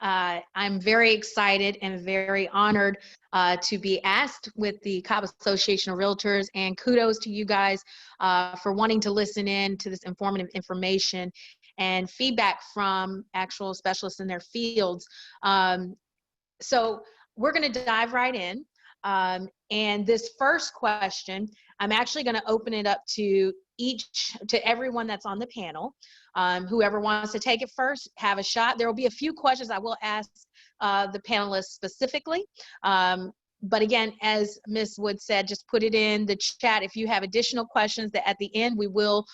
I'm very excited and very honored to be asked with the Cobb Association of Realtors, and kudos to you guys for wanting to listen in to this informative information and feedback from actual specialists in their fields. So we're going to dive right in. And this first question, I'm actually going to open it up to everyone that's on the panel. Whoever wants to take it first, have a shot. There will be a few questions I will ask the panelists specifically. But again, as Ms. Wood said, just put it in the chat if you have additional questions. That at the end we will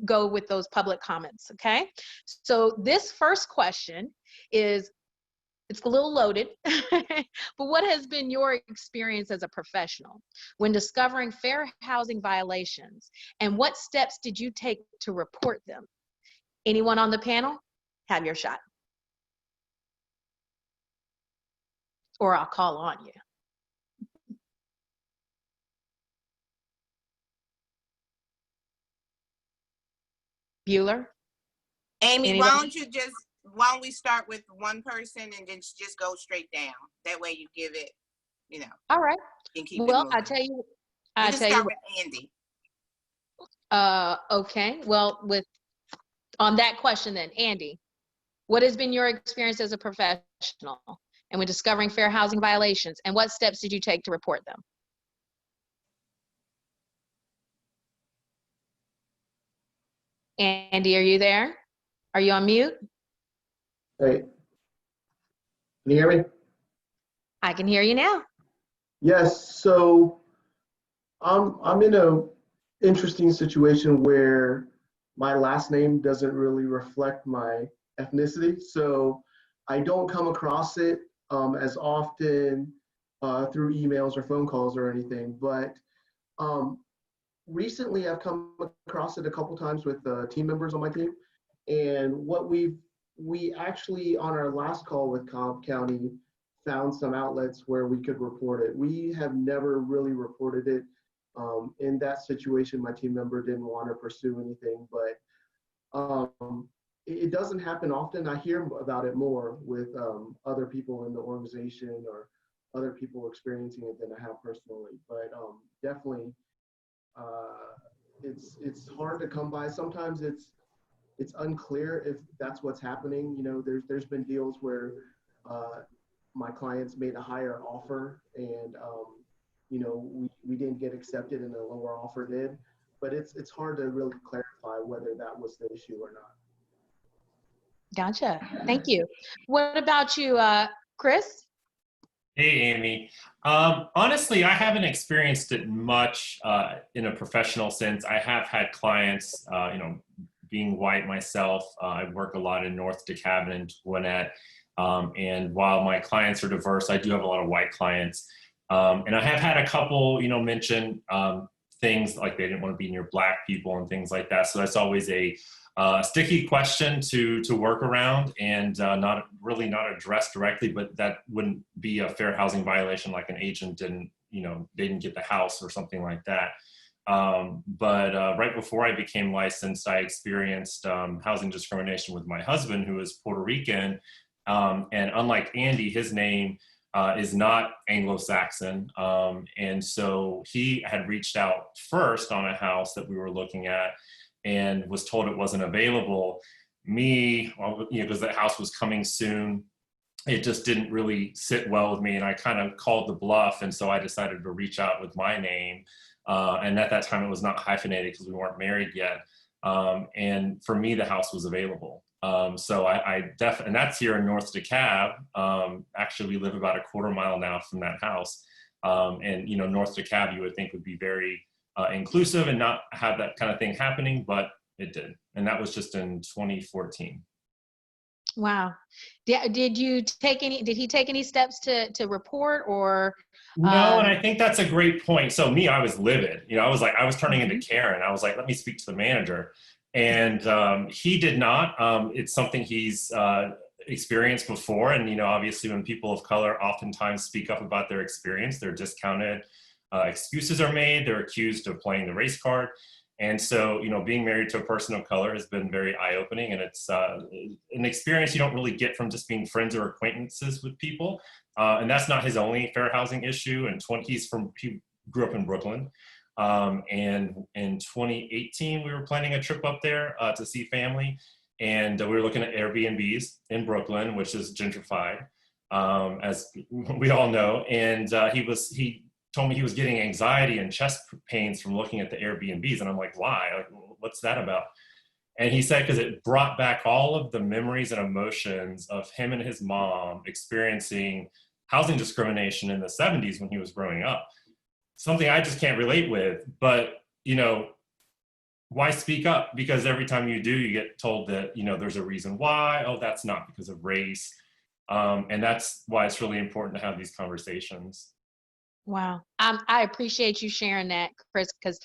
go with those public comments, okay? So this first question is, it's a little loaded, but what has been your experience as a professional when discovering fair housing violations, and what steps did you take to report them? Anyone on the panel? Have your shot. Or I'll call on you. Bueller? Amy, Anybody? why don't we start with one person and then just go straight down? That way you give it, you know. All right. And keep Well, it moving. you can start with Andy. Okay. Well, on that question then, Andy, what has been your experience as a professional and when discovering fair housing violations, and what steps did you take to report them? Andy, are you there? Are you on mute? Hey, can you hear me? I can hear you now. Yes, so I'm in a interesting situation where my last name doesn't really reflect my ethnicity, so I don't come across it as often through emails or phone calls or anything, but recently I've come across it a couple times with team members on my team, and what we actually, on our last call with Cobb County, found some outlets where we could report it. We have never really reported it. In that situation, my team member didn't want to pursue anything, but it doesn't happen often. I hear about it more with other people in the organization or other people experiencing it than I have personally, but definitely it's hard to come by. Sometimes it's unclear if that's what's happening. You know, there's been deals where my clients made a higher offer and you know, we didn't get accepted and the lower offer did, but it's hard to really clarify whether that was the issue or not. Gotcha. Thank you. What about you, Chris? Hey, Amy. Honestly, I haven't experienced it much in a professional sense. I have had clients, you know, being white myself, I work a lot in North DeKalb and Gwinnett. And while my clients are diverse, I do have a lot of white clients. And I have had a couple, you know, mention things like they didn't want to be near Black people and things like that. So that's always a sticky question to work around and not addressed directly, but that wouldn't be a fair housing violation like an agent didn't, you know, they didn't get the house or something like that. But right before I became licensed, I experienced housing discrimination with my husband, who is Puerto Rican. And unlike Andy, his name is not Anglo-Saxon. And so he had reached out first on a house that we were looking at and was told it wasn't available. Me, well, you know, because that house was coming soon, it just didn't really sit well with me, and I kind of called the bluff, and so I decided to reach out with my name. And at that time, it was not hyphenated because we weren't married yet. And for me, the house was available. So and that's here in North DeKalb. Actually, we live about a quarter mile now from that house. And, you know, North DeKalb, you would think would be very inclusive and not have that kind of thing happening, but it did. And that was just in 2014. Wow. Did he take any steps to report or? No, and I think that's a great point. So me, I was livid. You know, I was turning into Karen. I was like, let me speak to the manager. And he did not. It's something he's experienced before. And, you know, obviously when people of color oftentimes speak up about their experience, they're discounted. Excuses are made. They're accused of playing the race card. And so, you know, being married to a person of color has been very eye-opening, and it's an experience you don't really get from just being friends or acquaintances with people. And that's not his only fair housing issue. And he grew up in Brooklyn. And in 2018, we were planning a trip up there to see family. And we were looking at Airbnbs in Brooklyn, which is gentrified, as we all know. And he told me he was getting anxiety and chest pains from looking at the Airbnbs. And I'm like, why? Like, what's that about? And he said, because it brought back all of the memories and emotions of him and his mom experiencing housing discrimination in the 70s when he was growing up. Something I just can't relate with, but, you know, why speak up? Because every time you do, you get told that, you know, there's a reason why. Oh, that's not because of race. And that's why it's really important to have these conversations. Wow. I appreciate you sharing that, Chris, because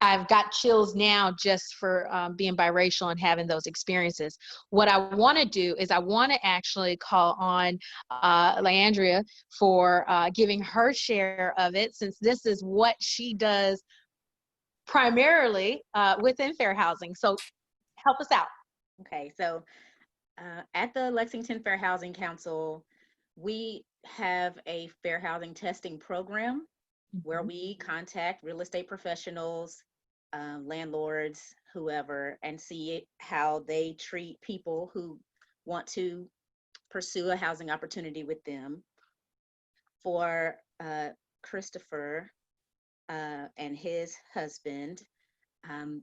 I've got chills now just for being biracial and having those experiences. What I want to do is I want to actually call on Leandria for giving her share of it, since this is what she does primarily within fair housing. So help us out. Okay, so at the Lexington Fair Housing Council, we have a fair housing testing program where we contact real estate professionals, landlords, whoever, and see how they treat people who want to pursue a housing opportunity with them. For Christopher and his husband,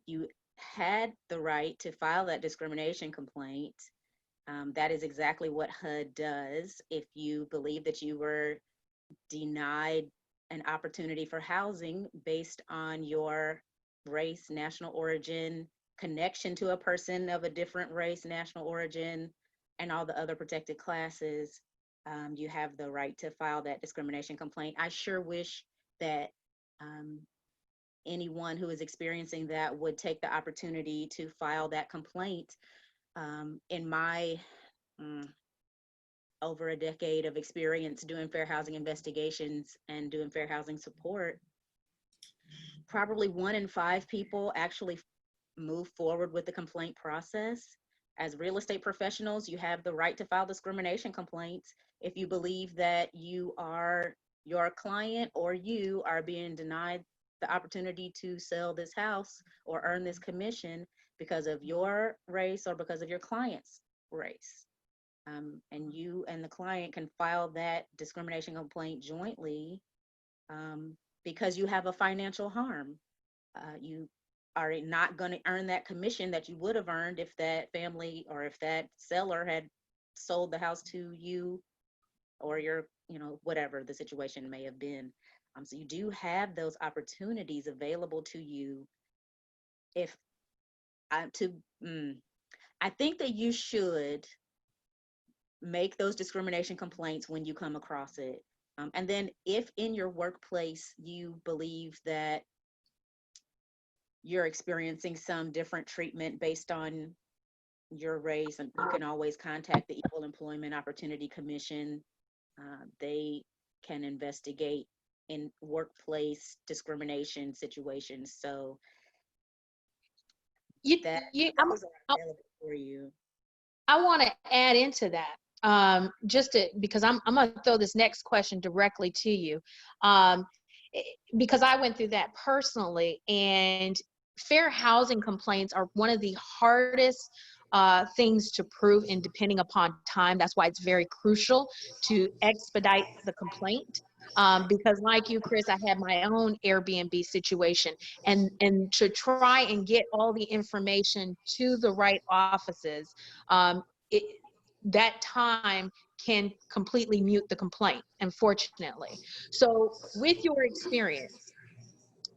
you had the right to file that discrimination complaint. That is exactly what HUD does. If you believe that you were denied an opportunity for housing based on your race, national origin, connection to a person of a different race, national origin, and all the other protected classes, you have the right to file that discrimination complaint. I sure wish that anyone who is experiencing that would take the opportunity to file that complaint. In my over a decade of experience doing fair housing investigations and doing fair housing support, probably 1 in 5 people actually move forward with the complaint process. As real estate professionals, you have the right to file discrimination complaints if you believe that your client or you are being denied the opportunity to sell this house or earn this commission because of your race or because of your client's race. And you and the client can file that discrimination complaint jointly because you have a financial harm. You are not going to earn that commission that you would have earned if that family or if that seller had sold the house to you or your, you know, whatever the situation may have been. So you do have those opportunities available to you. I think that you should make those discrimination complaints when you come across it. And then if in your workplace you believe that you're experiencing some different treatment based on your race, and you can always contact the Equal Employment Opportunity Commission. They can investigate in workplace discrimination situations. So those are available for you. I want to add into that. Because I'm going to throw this next question directly to you, because I went through that personally, and fair housing complaints are one of the hardest things to prove, and depending upon time, that's why it's very crucial to expedite the complaint. Because like you, Chris, I had my own Airbnb situation, and to try and get all the information to the right offices, that time can completely mute the complaint, unfortunately. So with your experience,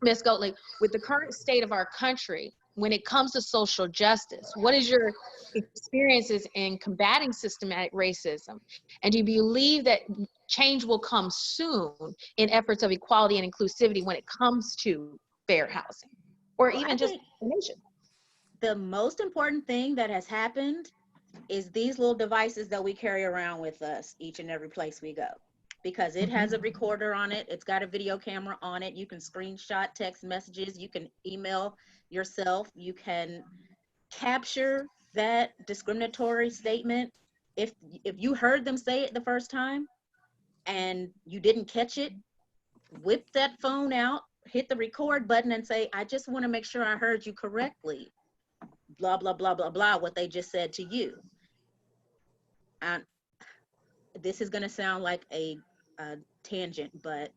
Ms. Goatley, with the current state of our country, when it comes to social justice, what is your experiences in combating systematic racism? And do you believe that change will come soon in efforts of equality and inclusivity when it comes to fair housing, or even just the nation? The most important thing that has happened is these little devices that we carry around with us each and every place we go, because it has a recorder on it. It's got a video camera on it. You can screenshot text messages. You can email yourself. You can capture that discriminatory statement. If you heard them say it the first time and you didn't catch it, whip that phone out, hit the record button and say, I just want to make sure I heard you correctly. Blah, blah, blah, blah, blah, what they just said to you. And this is going to sound like a tangent, but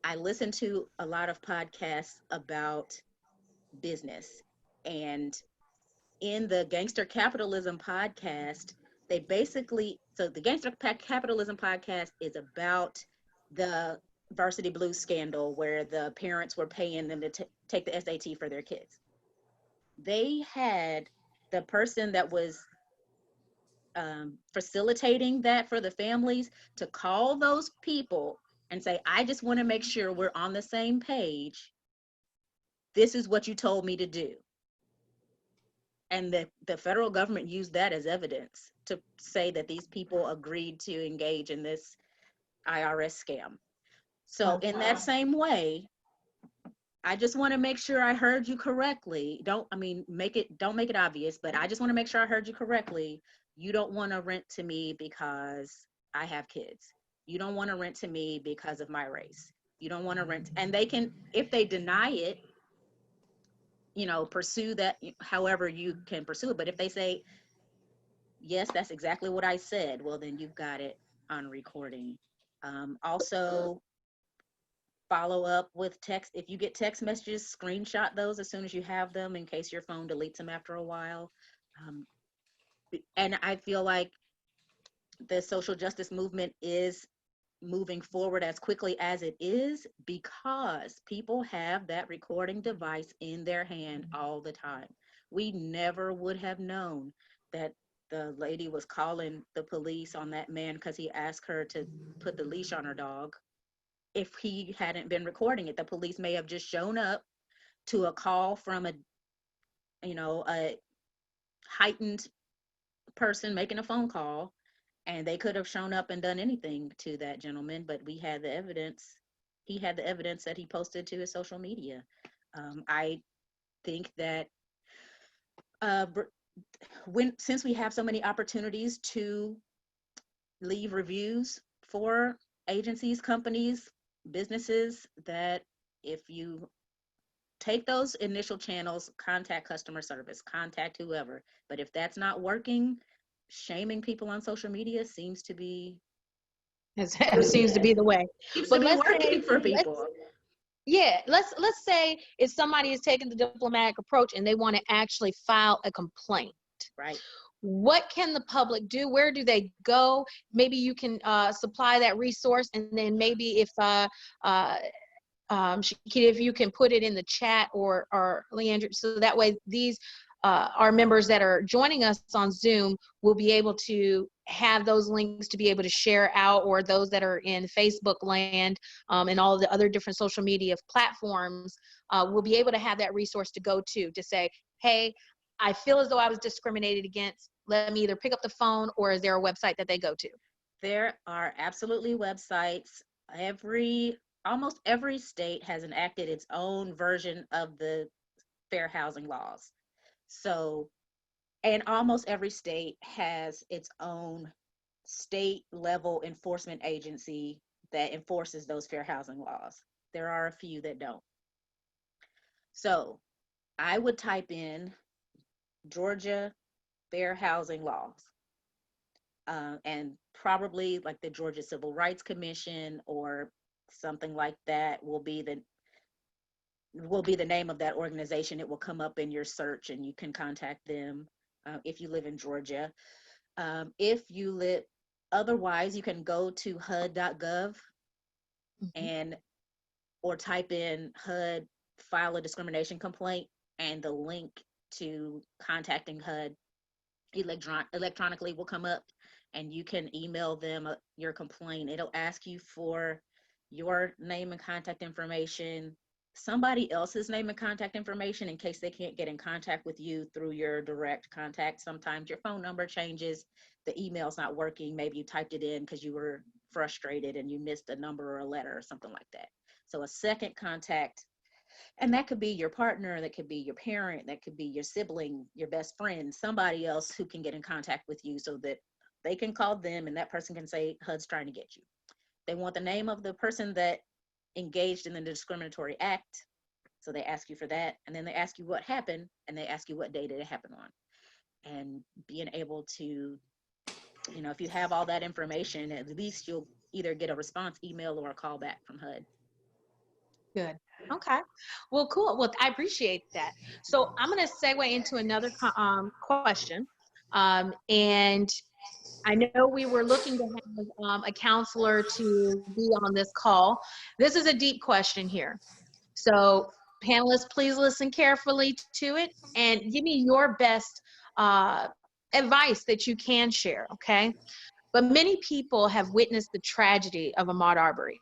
I listen to a lot of podcasts about business. And in the Gangster Capitalism podcast, they basically, so the Gangster Capitalism podcast is about the Varsity Blues scandal where the parents were paying them to take the SAT for their kids. They had the person that was facilitating that for the families to call those people and say, I just want to make sure we're on the same page. This is what you told me to do. And the federal government used that as evidence to say that these people agreed to engage in this IRS scam. So in that same way, I just want to make sure I heard you correctly. Don't make it obvious, but I just want to make sure I heard you correctly. You don't want to rent to me because I have kids. You don't want to rent to me because of my race. You don't want to rent, and they can, if they deny it, pursue that however you can pursue it. But if they say, yes, that's exactly what I said, well, then you've got it on recording. Also, follow up with text. If you get text messages, screenshot those as soon as you have them in case your phone deletes them after a while. And I feel like the social justice movement is moving forward as quickly as it is because people have that recording device in their hand all the time. We never would have known that the lady was calling the police on that man because he asked her to put the leash on her dog. If he hadn't been recording it, the police may have just shown up to a call from a heightened person making a phone call, and they could have shown up and done anything to that gentleman, but we had the evidence. He had the evidence that he posted to his social media. I think that since we have so many opportunities to leave reviews for agencies, companies, businesses, that if you take those initial channels, contact customer service, contact whoever. But if that's not working, shaming people on social media seems to be seems to be the way. But let's working for people. Let's say if somebody is taking the diplomatic approach and they want to actually file a complaint. Right. What can the public do? Where do they go? Maybe you can supply that resource, and then maybe if Shakita, if you can put it in the chat or Leandra, so that way these our members that are joining us on Zoom will be able to have those links to be able to share out, or those that are in Facebook land and all the other different social media platforms will be able to have that resource to go to say, hey, I feel as though I was discriminated against. Let me either pick up the phone, or is there a website that they go to? There are absolutely websites. Almost every state has enacted its own version of the fair housing laws. So, and almost every state has its own state level enforcement agency that enforces those fair housing laws. There are a few that don't. So I would type in Georgia fair housing laws, and probably like the Georgia Civil Rights Commission or something like that will be the name of that organization. It will come up in your search and you can contact them if you live in Georgia. If you live, otherwise you can go to HUD.gov or type in HUD, file a discrimination complaint, and the link to contacting HUD electronically will come up, and you can email them your complaint. It'll ask you for your name and contact information, somebody else's name and contact information in case they can't get in contact with you through your direct contact. Sometimes your phone number changes, the email's not working, maybe you typed it in because you were frustrated and you missed a number or a letter or something like that. So a second contact And that could be your partner, that could be your parent, that could be your sibling, your best friend, somebody else who can get in contact with you so that they can call them and that person can say, HUD's trying to get you. They want the name of the person that engaged in the discriminatory act. So they ask you for that. And then they ask you what happened and they ask you what day did it happen on. And being able to, if you have all that information, at least you'll either get a response email or a call back from HUD. Good. Okay. Well, cool. Well, I appreciate that. So I'm going to segue into another question. And I know we were looking to have a counselor to be on this call. This is a deep question here. So panelists, please listen carefully to it and give me your best advice that you can share, okay? But many people have witnessed the tragedy of Ahmaud Arbery,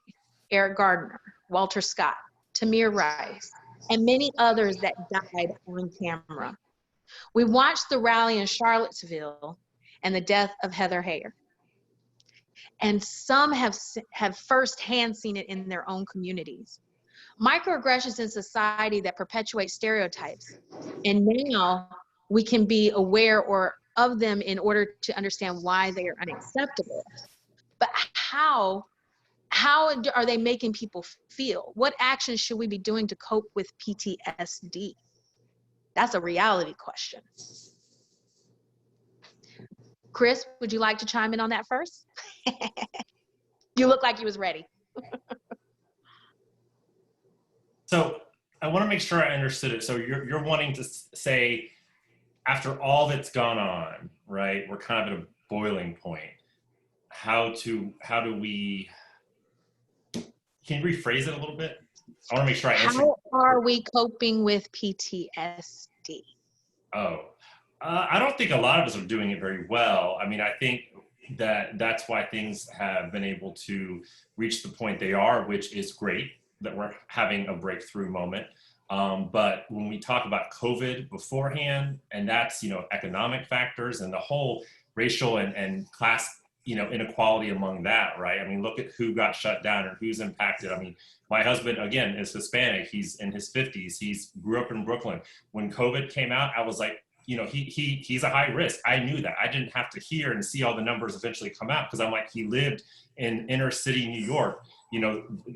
Eric Gardner, Walter Scott, Tamir Rice, and many others that died on camera. We watched the rally in Charlottesville and the death of Heather Heyer. And some have firsthand seen it in their own communities. Microaggressions in society that perpetuate stereotypes. And now we can be aware of them in order to understand why they are unacceptable. But how are they making people feel? What actions should we be doing to cope with PTSD? That's a reality question. Chris, would you like to chime in on that first? You look like you was ready. So I want to make sure I understood it. So you're wanting to say, after all that's gone on, right? We're kind of at a boiling point. How do we? Can you rephrase it a little bit? I want to make sure I answer. How are we coping with PTSD? Oh, I don't think a lot of us are doing it very well. I mean, I think that's why things have been able to reach the point they are, which is great that we're having a breakthrough moment. But when we talk about COVID beforehand, and that's, economic factors and the whole racial and class, inequality among that, right? I mean, look at who got shut down and who's impacted. I mean, my husband, again, is Hispanic. He's in his 50s. He's grew up in Brooklyn. When COVID came out, I was like, he's a high risk. I knew that. I didn't have to hear and see all the numbers eventually come out because I'm like, he lived in inner city New York.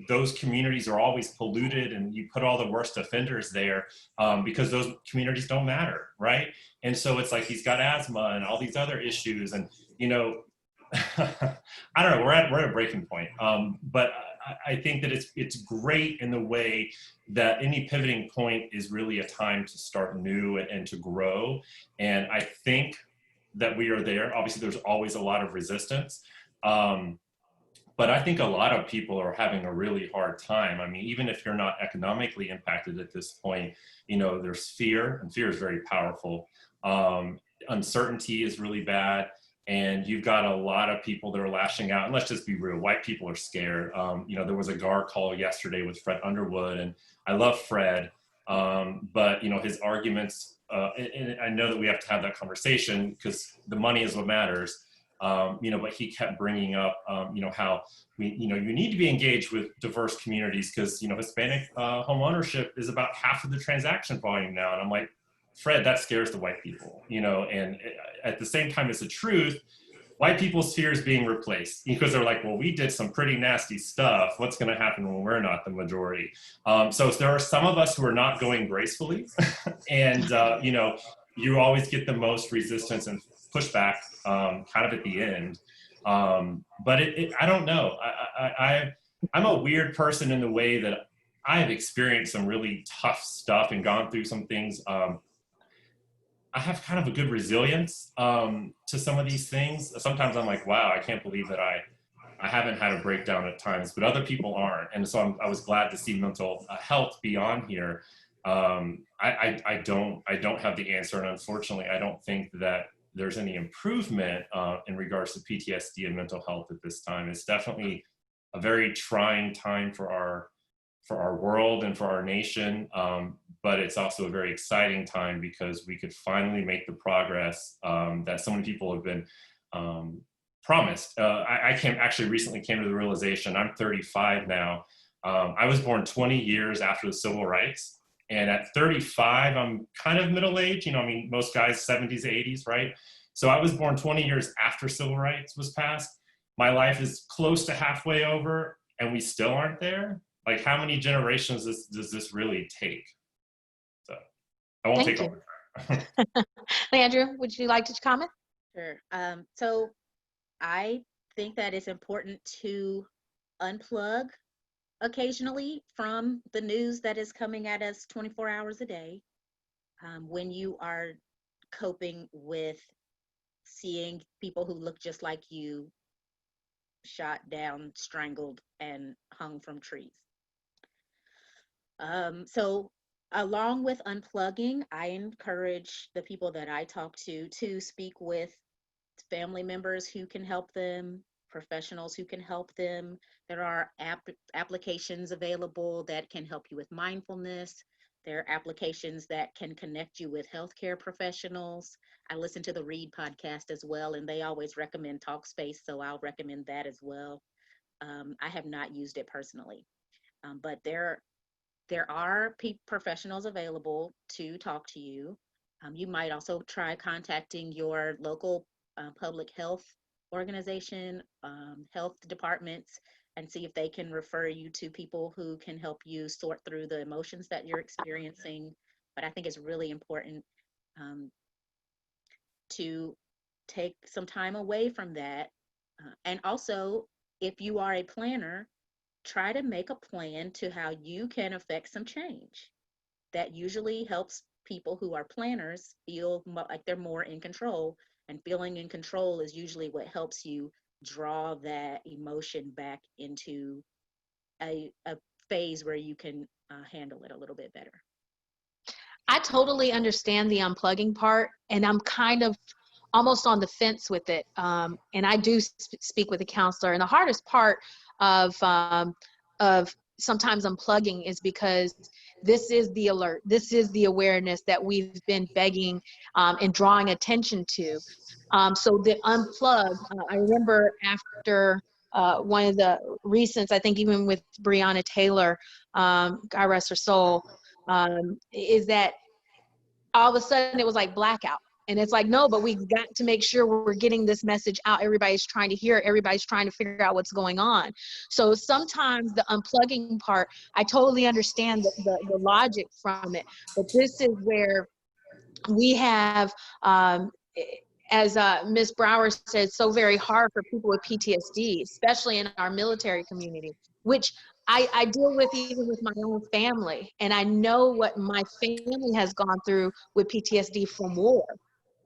Those communities are always polluted and you put all the worst offenders there because those communities don't matter, right? And so it's like he's got asthma and all these other issues. And, I don't know, we're at a breaking point. But I think that it's great in the way that any pivoting point is really a time to start new and to grow. And I think that we are there. Obviously, there's always a lot of resistance. But I think a lot of people are having a really hard time. I mean, even if you're not economically impacted at this point, there's fear, and fear is very powerful. Uncertainty is really bad. And you've got a lot of people that are lashing out. And let's just be real, white people are scared. There was a GAR call yesterday with Fred Underwood, and I love Fred, but his arguments, and I know that we have to have that conversation because the money is what matters. But he kept bringing up, how you need to be engaged with diverse communities because, Hispanic home ownership is about half of the transaction volume now. And I'm like, Fred, that scares the white people, and at the same time, it's the truth. White people's fear is being replaced because they're like, well, we did some pretty nasty stuff. What's going to happen when we're not the majority? So there are some of us who are not going gracefully. And, you always get the most resistance and pushback kind of at the end. But I don't know. I'm a weird person in the way that I've experienced some really tough stuff and gone through some things. I have kind of a good resilience to some of these things. Sometimes I'm like, wow, I can't believe that I haven't had a breakdown at times, but other people aren't. And so I was glad to see mental health be on here. I don't have the answer. And unfortunately, I don't think that there's any improvement in regards to PTSD and mental health at this time. It's definitely a very trying time for our world and for our nation. But it's also a very exciting time because we could finally make the progress that so many people have been promised. I recently came to the realization, I'm 35 now. I was born 20 years after the civil rights. And at 35, I'm kind of middle-aged. I mean, most guys 70s, 80s, right? So I was born 20 years after civil rights was passed. My life is close to halfway over, and we still aren't there. Like, how many generations does this really take? So I won't Thank take you. all the time. Leandra, would you like to comment? Sure. So I think that it's important to unplug occasionally from the news that is coming at us 24 hours a day, when you are coping with seeing people who look just like you shot down, strangled, and hung from trees. So along with unplugging, I encourage the people that I talk to speak with family members who can help them, professionals who can help them. There are applications available that can help you with mindfulness. There are applications that can connect you with healthcare professionals. I listen to the Read podcast as well, and they always recommend Talkspace, so I'll recommend that as well. I have not used it personally, but there are professionals available to talk to you. You might also try contacting your local public health organization, health departments, and see if they can refer you to people who can help you sort through the emotions that you're experiencing. But I think it's really important to take some time away from that. And also, if you are a planner, try to make a plan to how you can affect some change. That usually helps people who are planners feel like they're more in control, and feeling in control is usually what helps you draw that emotion back into a phase where you can handle it a little bit better. I totally understand the unplugging part, and I'm kind of almost on the fence with it. And I do speak with a counselor, and the hardest part of sometimes unplugging is because this is the alert, this is the awareness that we've been begging and drawing attention to. So the unplug, I remember after one of the recents, I think even with Breonna Taylor, God rest her soul, is that all of a sudden it was like blackout. And it's like, no, but we've got to make sure we're getting this message out. Everybody's trying to hear it. Everybody's trying to figure out what's going on. So sometimes the unplugging part, I totally understand the logic from it. But this is where we have, as Ms. Brower said, so very hard for people with PTSD, especially in our military community, which I deal with even with my own family. And I know what my family has gone through with PTSD from war.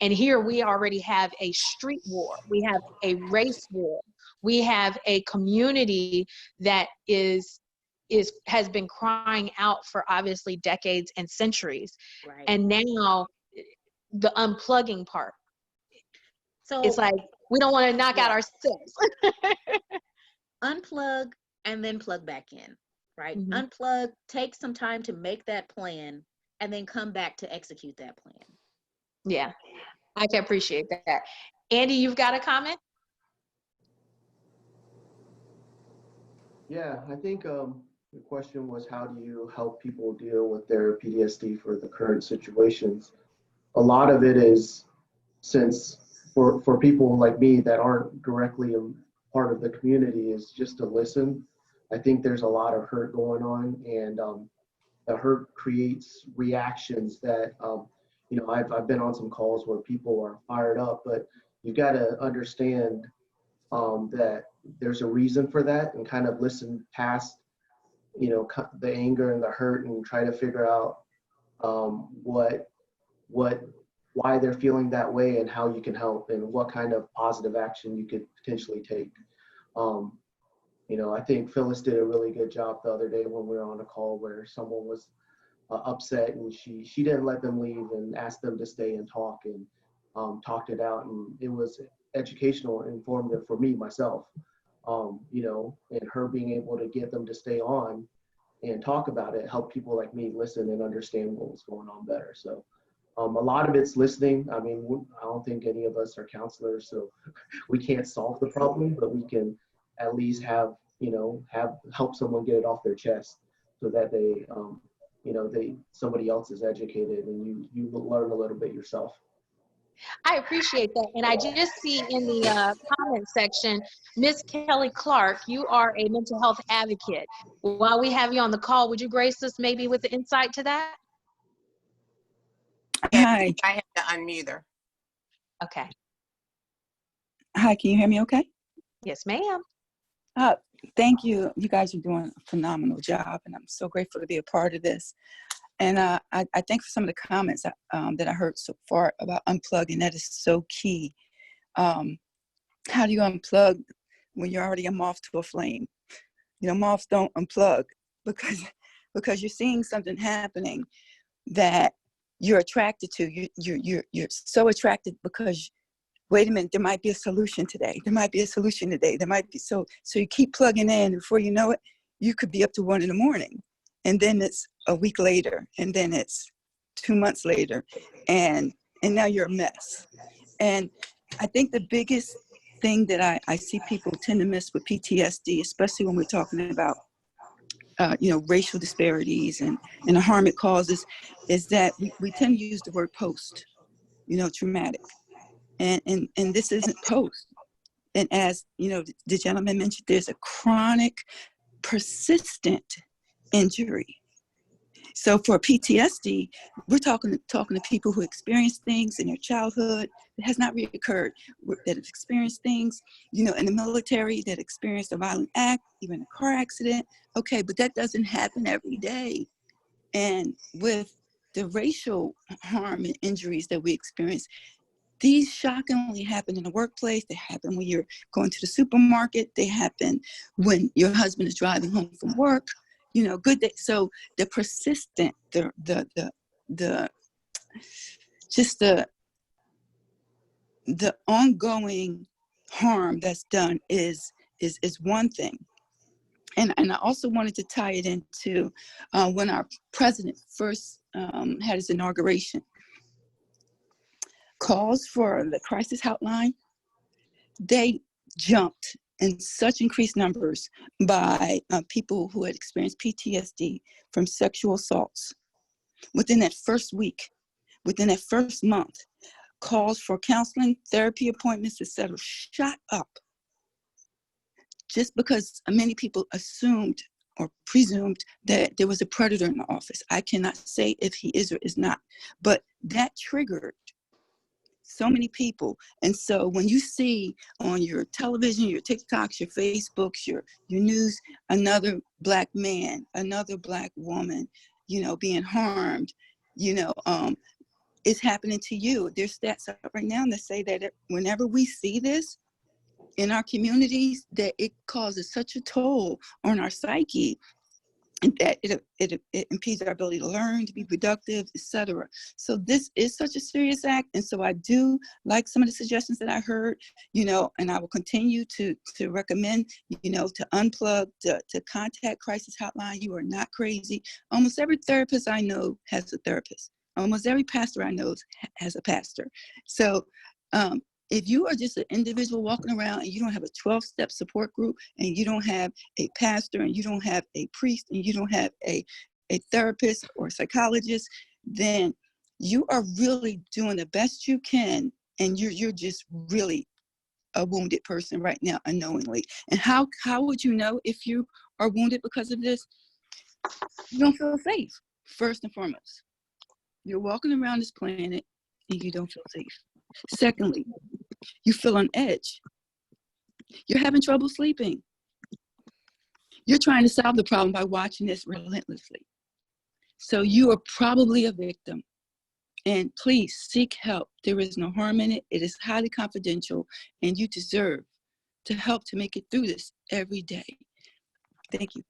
And here we already have a street war. We have a race war. We have a community that has been crying out for obviously decades and centuries. Right. And now the unplugging part. So it's like, we don't want to knock out ourselves. Unplug and then plug back in, right? Mm-hmm. Unplug, take some time to make that plan, and then come back to execute that plan. Yeah, I can appreciate that. Andy, you've got a comment? Yeah, I think the question was, how do you help people deal with their PTSD for the current situations? A lot of it is, since for people like me that aren't directly a part of the community, is just to listen. I think there's a lot of hurt going on, and the hurt creates reactions that, I've been on some calls where people are fired up, but you got to understand that there's a reason for that, and kind of listen past, the anger and the hurt, and try to figure out why they're feeling that way, and how you can help, and what kind of positive action you could potentially take. I think Phyllis did a really good job the other day when we were on a call where someone was upset, and she didn't let them leave and asked them to stay and talk, and talked it out, and it was educational and informative for me myself. And her being able to get them to stay on and talk about it helped people like me listen and understand what was going on better. So a lot of it's listening. I mean, I don't think any of us are counselors, so we can't solve the problem, but we can at least have help someone get it off their chest so that they, somebody else is educated and you learn a little bit yourself. I appreciate that. And I just see in the comment section, Miss Kelly Clark, you are a mental health advocate. While we have you on the call, would you grace us maybe with the insight to that? Hi. I have to unmute her. Okay. Hi, can you hear me okay? Yes, ma'am. Thank you. You guys are doing a phenomenal job, and I'm so grateful to be a part of this. And I thank for some of the comments that I heard so far about unplugging. That is so key. How do you unplug when you're already a moth to a flame? Moths don't unplug because you're seeing something happening that you're attracted to. You're so attracted because, wait a minute, there might be a solution today. There might be a solution today. There might be, so you keep plugging in. Before you know it, you could be up to 1 a.m. And then it's a week later, and then it's 2 months later, and now you're a mess. And I think the biggest thing that I see people tend to miss with PTSD, especially when we're talking about racial disparities and the harm it causes, is that we tend to use the word post, traumatic. And this isn't post. And as the gentleman mentioned, there's a chronic, persistent injury. So for PTSD, we're talking to people who experience things in their childhood that has not reoccurred, that have experienced things, in the military, that experienced a violent act, even a car accident. Okay, but that doesn't happen every day. And with the racial harm and injuries that we experience, these shockingly happen in the workplace. They happen when you're going to the supermarket. They happen when your husband is driving home from work. Good day. So the persistent, the ongoing harm that's done is one thing. And I also wanted to tie it into when our president first had his inauguration. Calls for the crisis hotline, they jumped in such increased numbers by people who had experienced PTSD from sexual assaults. Within that first week, within that first month, calls for counseling, therapy appointments, etc., shot up, just because many people assumed or presumed that there was a predator in the office. I cannot say if he is or is not, but that triggered so many people. And so when you see on your television, your TikToks, your Facebooks, your news, another Black man, another Black woman, being harmed, it's happening to you. There's stats up right now that say that whenever we see this in our communities, that it causes such a toll on our psyche, and that it impedes our ability to learn, to be productive, etc. So this is such a serious act. And so I do like some of the suggestions that I heard, and I will continue to recommend, to unplug, to contact Crisis Hotline. You are not crazy. Almost every therapist I know has a therapist. Almost every pastor I know has a pastor. So if you are just an individual walking around and you don't have a 12-step support group, and you don't have a pastor, and you don't have a priest, and you don't have a therapist or a psychologist, then you are really doing the best you can, and you're just really a wounded person right now unknowingly. And how would you know if you are wounded because of this? You don't feel safe, first and foremost. You're walking around this planet and you don't feel safe. Secondly, you feel on edge. You're having trouble sleeping. You're trying to solve the problem by watching this relentlessly. So you are probably a victim. And please seek help. There is no harm in it. It is highly confidential, and you deserve to help to make it through this every day. Thank you.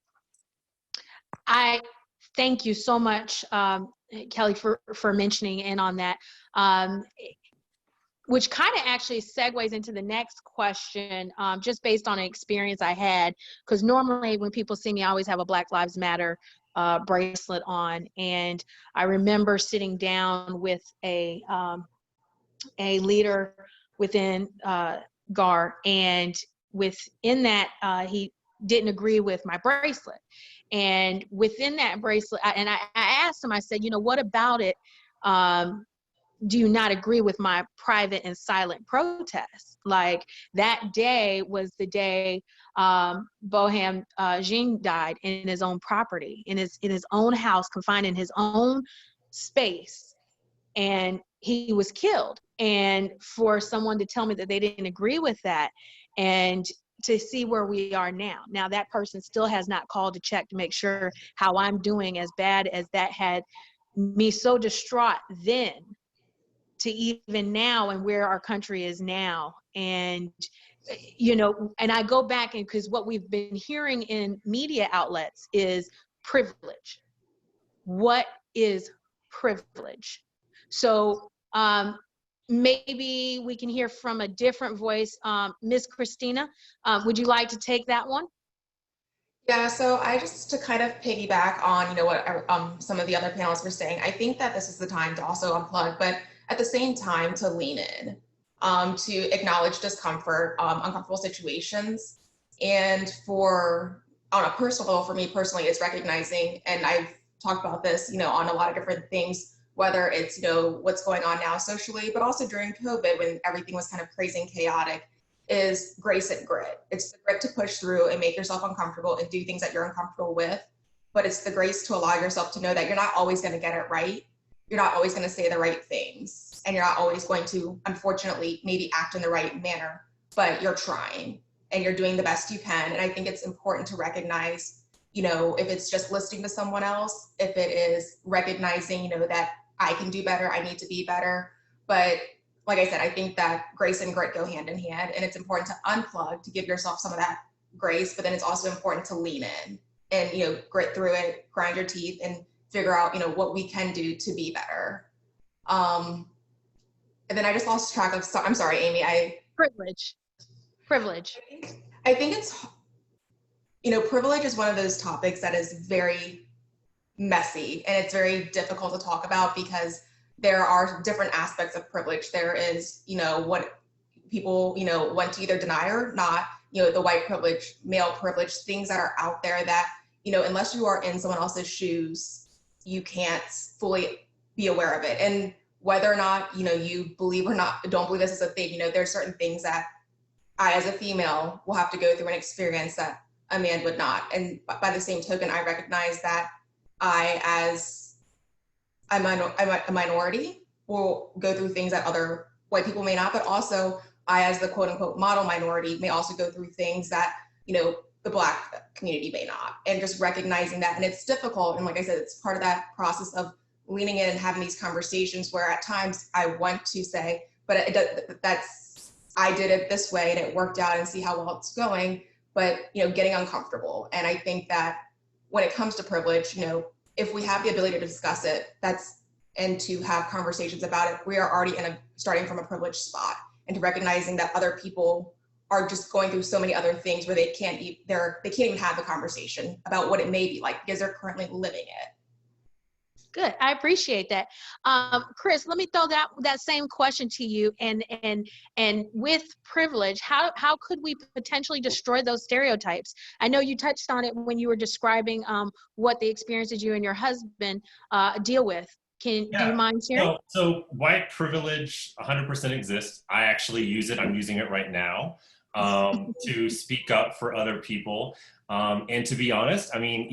I thank you so much, Kelly, for mentioning in on that. Which kind of actually segues into the next question, just based on an experience I had, because normally when people see me, I always have a Black Lives Matter bracelet on. And I remember sitting down with a leader within GAR, and within that, he didn't agree with my bracelet. And within that bracelet, I asked him, I said, you know, what about it? Do you not agree with my private and silent protest? Like, that day was the day Boham Jean died in his own property, in his own house, confined in his own space, and he was killed. And for someone to tell me that they didn't agree with that, and to see where we are now. Now that person still has not called to check to make sure how I'm doing, as bad as that had me so distraught then, to even now and where our country is now. And, you know, and I go back, and because what we've been hearing in media outlets is privilege. What is privilege? So maybe we can hear from a different voice. Ms. Christina, would you like to take that one? Yeah, so I just to kind of piggyback on, you know, what some of the other panelists were saying, I think that this is the time to also unplug, but at the same time to lean in, to acknowledge discomfort, uncomfortable situations. And for, on a personal level, for me personally, it's recognizing, and I've talked about this, you know, on a lot of different things, whether it's, you know, what's going on now socially, but also during COVID when everything was kind of crazy and chaotic, is grace and grit. It's the grit to push through and make yourself uncomfortable and do things that you're uncomfortable with. But it's the grace to allow yourself to know that you're not always going to get it right. You're not always going to say the right things. And you're not always going to, unfortunately, maybe act in the right manner. But you're trying and you're doing the best you can. And I think it's important to recognize, you know, if it's just listening to someone else, if it is recognizing, you know, that I can do better, I need to be better. But like I said, I think that grace and grit go hand in hand, and it's important to unplug, to give yourself some of that grace, but then it's also important to lean in and, you know, grit through it, grind your teeth, and figure out, you know, what we can do to be better. And then I just lost track of, I'm sorry, Amy, Privilege. I think it's, you know, privilege is one of those topics that is very messy, and it's very difficult to talk about because there are different aspects of privilege. There is, you know, what people, you know, want to either deny or not, you know, the white privilege, male privilege, things that are out there that, you know, unless you are in someone else's shoes, you can't fully be aware of it. And whether or not, you know, you believe or not, don't believe this is a thing, you know, there's certain things that I, as a female, will have to go through an experience that a man would not. And by the same token, I recognize that I, as I'm a minority, will go through things that other white people may not, but also I, as the quote unquote model minority, may also go through things that, you know, the Black community may not. And just recognizing that, and it's difficult. And like I said, it's part of that process of leaning in and having these conversations where at times I want to say, but I did it this way and it worked out, and see how well it's going, but, you know, getting uncomfortable. And I think that when it comes to privilege, you know, if we have the ability to discuss it, and to have conversations about it, we are already starting from a privileged spot, and to recognizing that other people are just going through so many other things where they can't even have the conversation about what it may be like because they're currently living it. Good. I appreciate that. Chris, let me throw that same question to you. And with privilege, how could we potentially destroy those stereotypes? I know you touched on it when you were describing what the experiences you and your husband deal with. Do you mind sharing? So white privilege 100% exists. I actually use it. I'm using it right now to speak up for other people. And to be honest, I mean,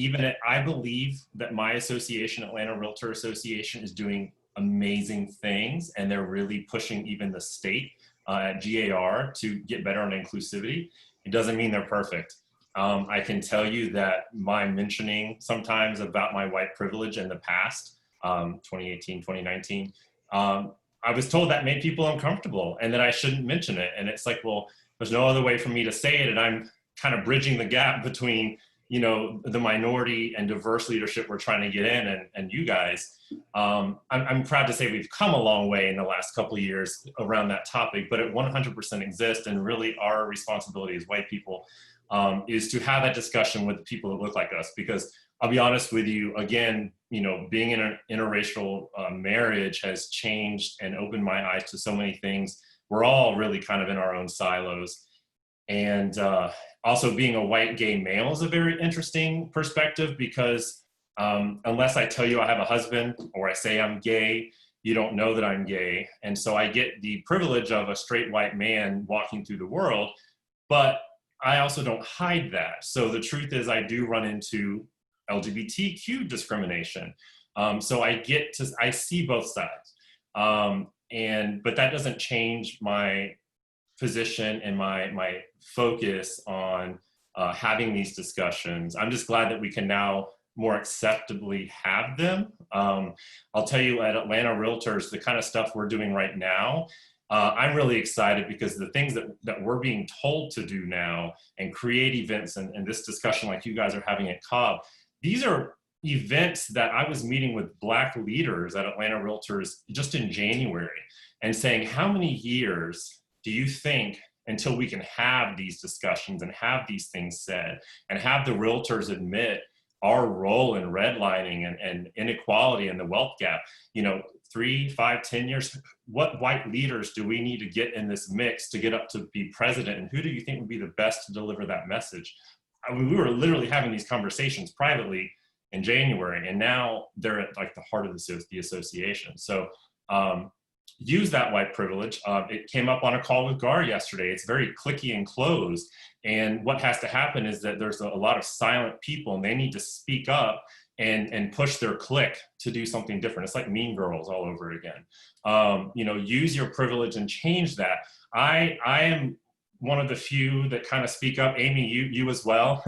I believe that my association, Atlanta Realtor Association, is doing amazing things, and they're really pushing even the state at GAR to get better on inclusivity. It doesn't mean they're perfect. I can tell you that my mentioning sometimes about my white privilege in the past, 2018, 2019, I was told that made people uncomfortable and that I shouldn't mention it. And it's like, well, there's no other way for me to say it, and I'm kind of bridging the gap between, you know, the minority and diverse leadership we're trying to get in and you guys. I'm proud to say we've come a long way in the last couple of years around that topic, but it 100% exists, and really our responsibility as white people is to have that discussion with the people that look like us. Because I'll be honest with you, again, you know, being in an interracial marriage has changed and opened my eyes to so many things. We're all really kind of in our own silos. And also being a white gay male is a very interesting perspective because unless I tell you I have a husband or I say I'm gay, you don't know that I'm gay. And so I get the privilege of a straight white man walking through the world, but I also don't hide that. So the truth is I do run into LGBTQ discrimination. So I see both sides. But that doesn't change my position and my focus on having these discussions. I'm just glad that we can now more acceptably have them. I'll tell you at Atlanta Realtors, the kind of stuff we're doing right now, I'm really excited because the things that we're being told to do now and create events and this discussion like you guys are having at Cobb, these are events that I was meeting with Black leaders at Atlanta Realtors just in January and saying, how many years do you think until we can have these discussions and have these things said and have the realtors admit our role in redlining and inequality and the wealth gap, 3, 5, 10 years, what white leaders do we need to get in this mix to get up to be president? And who do you think would be the best to deliver that message? I mean, we were literally having these conversations privately in January, and now they're at like the heart of the association. So use that white privilege. It came up on a call with Gar yesterday. It's very clicky and closed. And what has to happen is that there's a lot of silent people and they need to speak up and push their clique to do something different. It's like Mean Girls all over again. Use your privilege and change that. I am one of the few that kind of speak up. Amy, you as well.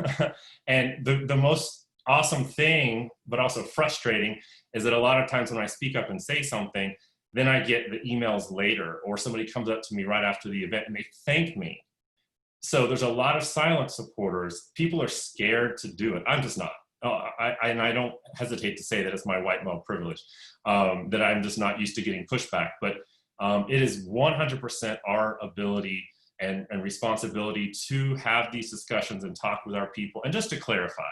And the most awesome thing, but also frustrating, is that a lot of times when I speak up and say something, then I get the emails later, or somebody comes up to me right after the event and they thank me. So there's a lot of silent supporters. People are scared to do it. I'm just not. I don't hesitate to say that it's my white male privilege, that I'm just not used to getting pushback. But it is 100% our ability and responsibility to have these discussions and talk with our people. And just to clarify,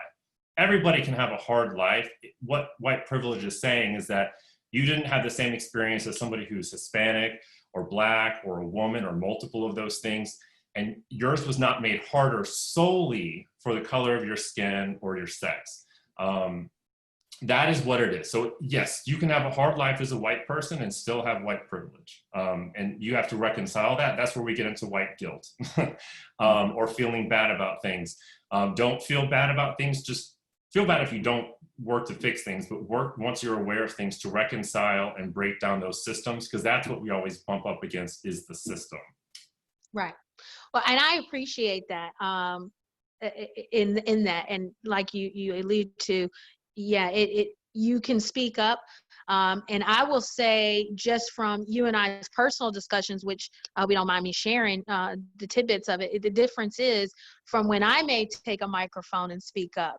everybody can have a hard life. What white privilege is saying is that you didn't have the same experience as somebody who's Hispanic or Black or a woman or multiple of those things. And yours was not made harder solely for the color of your skin or your sex. That is what it is. So yes, you can have a hard life as a white person and still have white privilege. And you have to reconcile that. That's where we get into white guilt or feeling bad about things. Don't feel bad about things. Just feel bad if you don't work to fix things, but work once you're aware of things to reconcile and break down those systems, because that's what we always bump up against, is the system. Right. Well, and I appreciate that in that, and like you allude to, yeah, you can speak up. And I will say, just from you and I's personal discussions, which we don't mind me sharing the tidbits of it, the difference is from when I may take a microphone and speak up,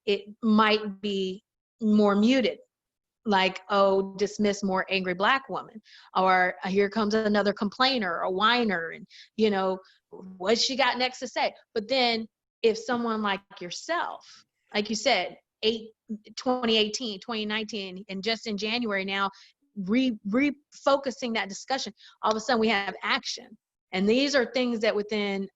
it might be more muted. Like, oh, dismiss more angry Black woman, or here comes another complainer, a whiner, and what she got next to say. But then if someone like yourself, like you said, 2018, 2019, and just in January now, refocusing that discussion, all of a sudden we have action. And these are things that within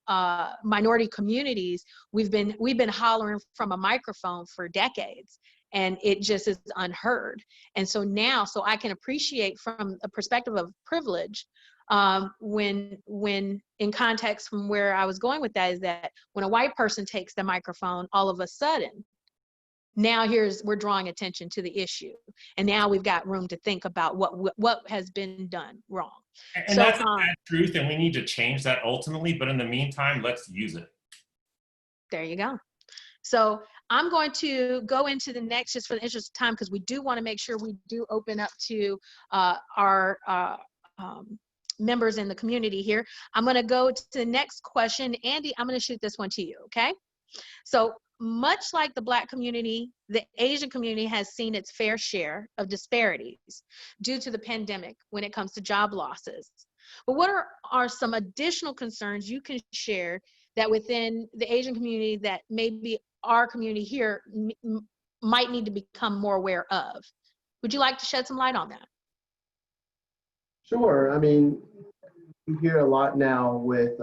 minority communities, we've been hollering from a microphone for decades, and it just is unheard. And so now, so I can appreciate from a perspective of privilege, when in context from where I was going with that, is that when a white person takes the microphone, all of a sudden, now we're drawing attention to the issue. And now we've got room to think about what has been done wrong. And so, that's a bad truth, and we need to change that ultimately. But in the meantime, let's use it. There you go. So I'm going to go into the next, just for the interest of time, because we do want to make sure we do open up to our members in the community here. I'm going to go to the next question. Andy, I'm going to shoot this one to you, okay? So much like the Black community, the Asian community has seen its fair share of disparities due to the pandemic when it comes to job losses. But what are some additional concerns you can share that within the Asian community that maybe our community here might need to become more aware of? Would you like to shed some light on that? Sure. I mean, you hear a lot now with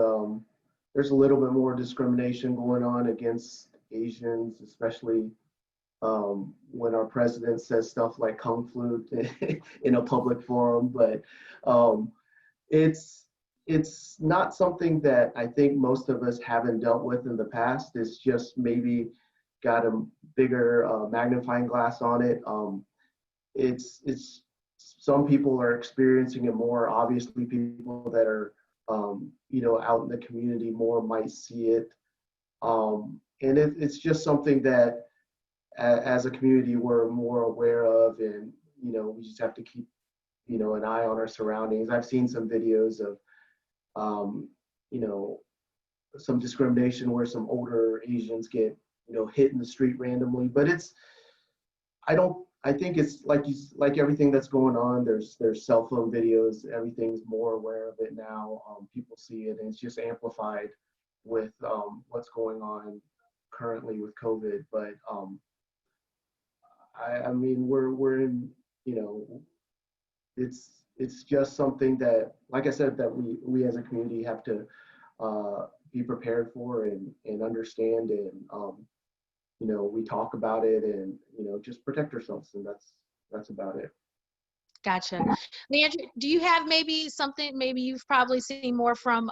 there's a little bit more discrimination going on against Asians, especially when our president says stuff like "kung flu" in a public forum. But it's not something that I think most of us haven't dealt with in the past. It's just maybe got a bigger magnifying glass on it. It's some people are experiencing it more. Obviously, people that are out in the community more might see it, and it's just something that as a community we're more aware of, and we just have to keep an eye on our surroundings. I've seen some videos of some discrimination where some older Asians get hit in the street randomly, but I think it's like everything that's going on. There's cell phone videos. Everything's more aware of it now. People see it, and it's just amplified with what's going on currently with COVID. But I mean, we're in, it's just something that, like I said, that we as a community have to be prepared for and understand, and we talk about it, and just protect ourselves, and that's about it. Gotcha. Leandra, do you have maybe something, maybe you've probably seen more from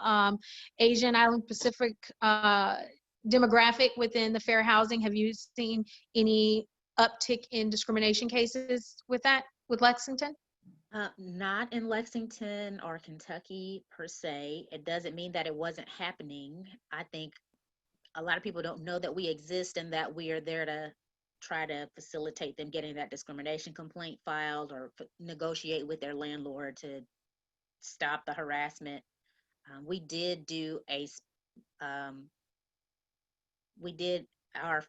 Asian Island Pacific demographic within the fair housing? Have you seen any uptick in discrimination cases with Lexington? Not in Lexington or Kentucky per se. It doesn't mean that it wasn't happening. I think a lot of people don't know that we exist and that we are there to try to facilitate them getting that discrimination complaint filed or negotiate with their landlord to stop the harassment. We did do our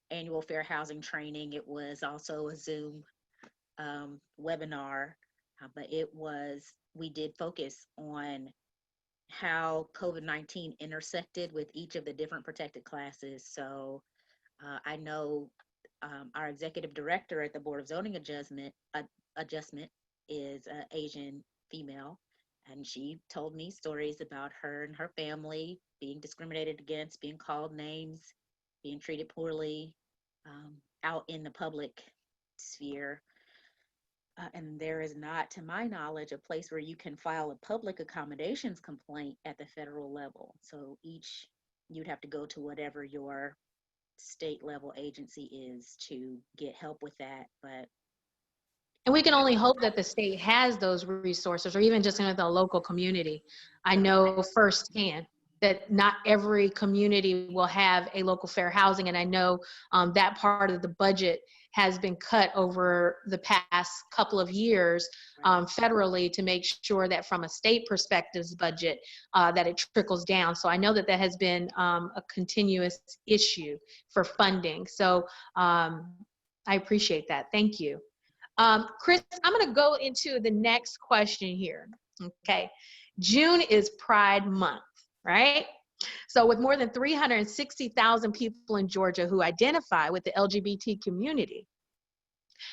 annual fair housing training. It was also a Zoom webinar, but we did focus on how COVID-19 intersected with each of the different protected classes. So I know our executive director at the Board of Zoning Adjustment is an Asian female, and she told me stories about her and her family being discriminated against, being called names, being treated poorly out in the public sphere. And there is not, to my knowledge, a place where you can file a public accommodations complaint at the federal level. So you'd have to go to whatever your state level agency is to get help with that. And we can only hope that the state has those resources, or even just in the local community. I know firsthand that not every community will have a local fair housing, and I know that part of the budget has been cut over the past couple of years federally to make sure that from a state perspective's budget that it trickles down. So I know that has been a continuous issue for funding. So I appreciate that. Thank you. Chris, I'm going to go into the next question here. Okay. June is Pride Month, right? So with more than 360,000 people in Georgia who identify with the LGBT community,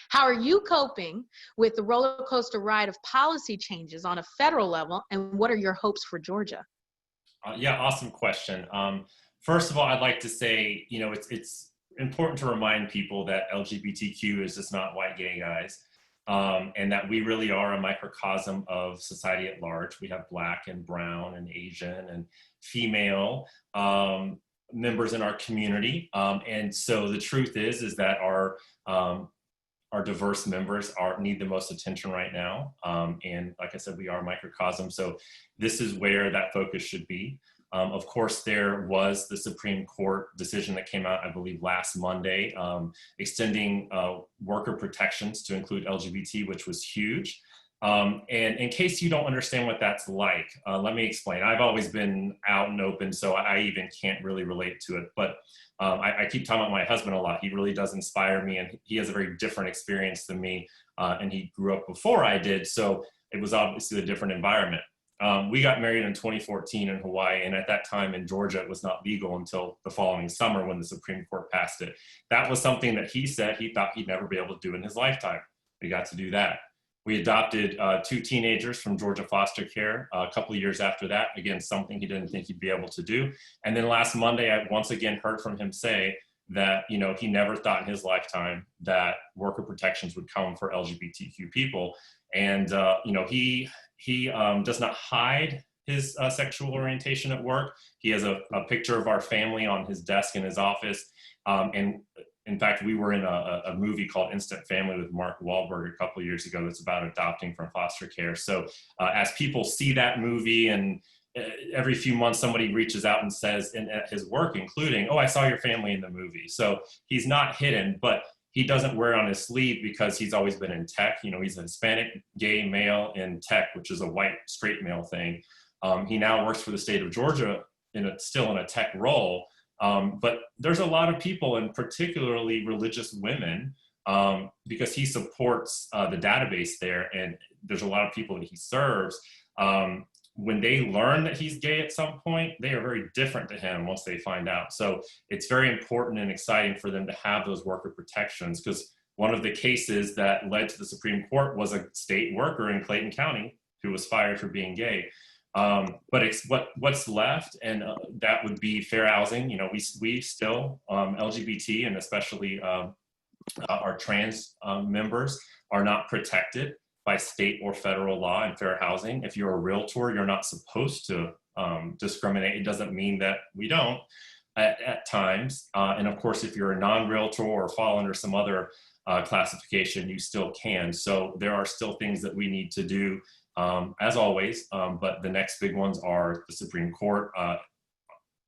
how are you coping with the roller coaster ride of policy changes on a federal level, and what are your hopes for Georgia? Yeah, awesome question. First of all, I'd like to say, it's important to remind people that LGBTQ is just not white gay guys, and that we really are a microcosm of society at large. We have Black and brown and Asian and female members in our community, and so the truth is that our diverse members need the most attention right now, and like I said, we are a microcosm, so this is where that focus should be. Of course, there was the Supreme Court decision that came out, I believe, last Monday, extending worker protections to include LGBT, which was huge. And in case you don't understand what that's like, let me explain. I've always been out and open, so I even can't really relate to it. But I keep talking about my husband a lot. He really does inspire me, and he has a very different experience than me. And he grew up before I did, so it was obviously a different environment. We got married in 2014 in Hawaii, and at that time in Georgia, it was not legal until the following summer when the Supreme Court passed it. That was something that he said he thought he'd never be able to do in his lifetime. He got to do that. We adopted 2 teenagers from Georgia foster care a couple of years after that. Again, something he didn't think he'd be able to do. And then last Monday, I once again heard from him say that, you know, he never thought in his lifetime that worker protections would come for LGBTQ people. And, you know, he does not hide his sexual orientation at work. He has a picture of our family on his desk in his office. And in fact, we were in a movie called Instant Family with Mark Wahlberg a couple of years ago that's about adopting from foster care. So as people see that movie, and every few months somebody reaches out and says at his work, including, "Oh, I saw your family in the movie." So he's not hidden, but he doesn't wear it on his sleeve because he's always been in tech. You know, he's a Hispanic gay male in tech, which is a white straight male thing. He now works for the state of Georgia still in a tech role. But there's a lot of people, and particularly religious women, because he supports the database there, and there's a lot of people that he serves. When they learn that he's gay at some point, they are very different to him once they find out. So it's very important and exciting for them to have those worker protections, because one of the cases that led to the Supreme Court was a state worker in Clayton County who was fired for being gay. But it's what's left, and that would be fair housing. You know, we still, LGBT and especially our trans members are not protected by state or federal law in fair housing. If you're a realtor, you're not supposed to discriminate. It doesn't mean that we don't at times. And of course, if you're a non-realtor or fall under some other classification, you still can. So there are still things that we need to do, as always, but the next big ones are the Supreme Court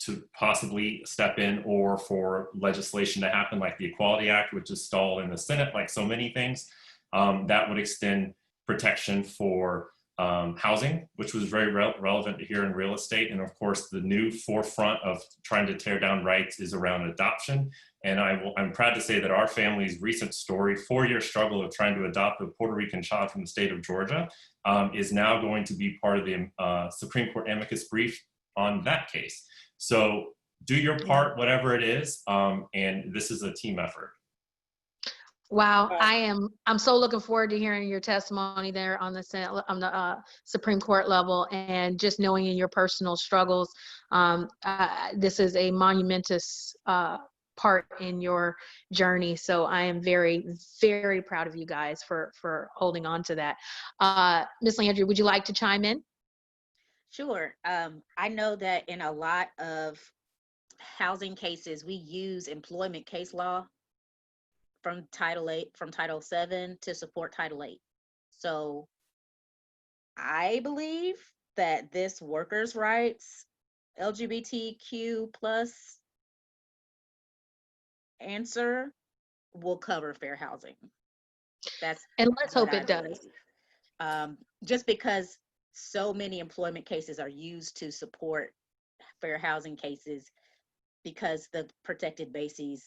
to possibly step in, or for legislation to happen like the Equality Act, which is stalled in the Senate, like so many things, that would extend protection for housing, which was very relevant here in real estate. And of course, the new forefront of trying to tear down rights is around adoption. And I'm proud to say that our family's recent story, 4-year struggle of trying to adopt a Puerto Rican child from the state of Georgia, is now going to be part of the Supreme Court amicus brief on that case. So do your part, whatever it is, and this is a team effort. Wow, I'm so looking forward to hearing your testimony there on the Senate, on the Supreme Court level, and just knowing in your personal struggles. This is a monumentous part in your journey. So I am very, very proud of you guys for holding on to that. Ms. Landry, would you like to chime in? Sure. I know that in a lot of housing cases, we use employment case law from Title 8, from Title 7 to support Title 8. So I believe that this workers' rights, LGBTQ plus answer will cover fair housing. And let's hope it does. Just because so many employment cases are used to support fair housing cases, because the protected bases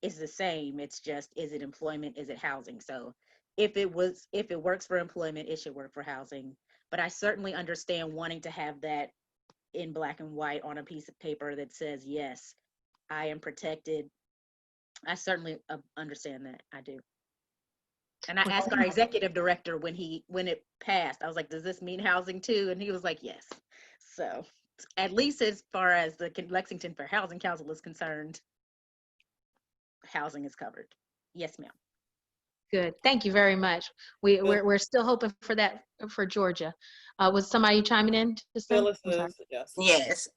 is the same. It's just, is it employment? Is it housing? So if it works for employment, it should work for housing. But I certainly understand wanting to have that in black and white on a piece of paper that says, yes, I am protected. I certainly understand that. I do. And I asked our executive director when it passed, I was like, does this mean housing too? And he was like, yes. So at least as far as the Lexington Fair Housing Council is concerned, housing is covered. Yes, ma'am. Good. Thank you very much. We're still hoping for that for Georgia. Was somebody chiming in? Phyllis is, yes. Yes.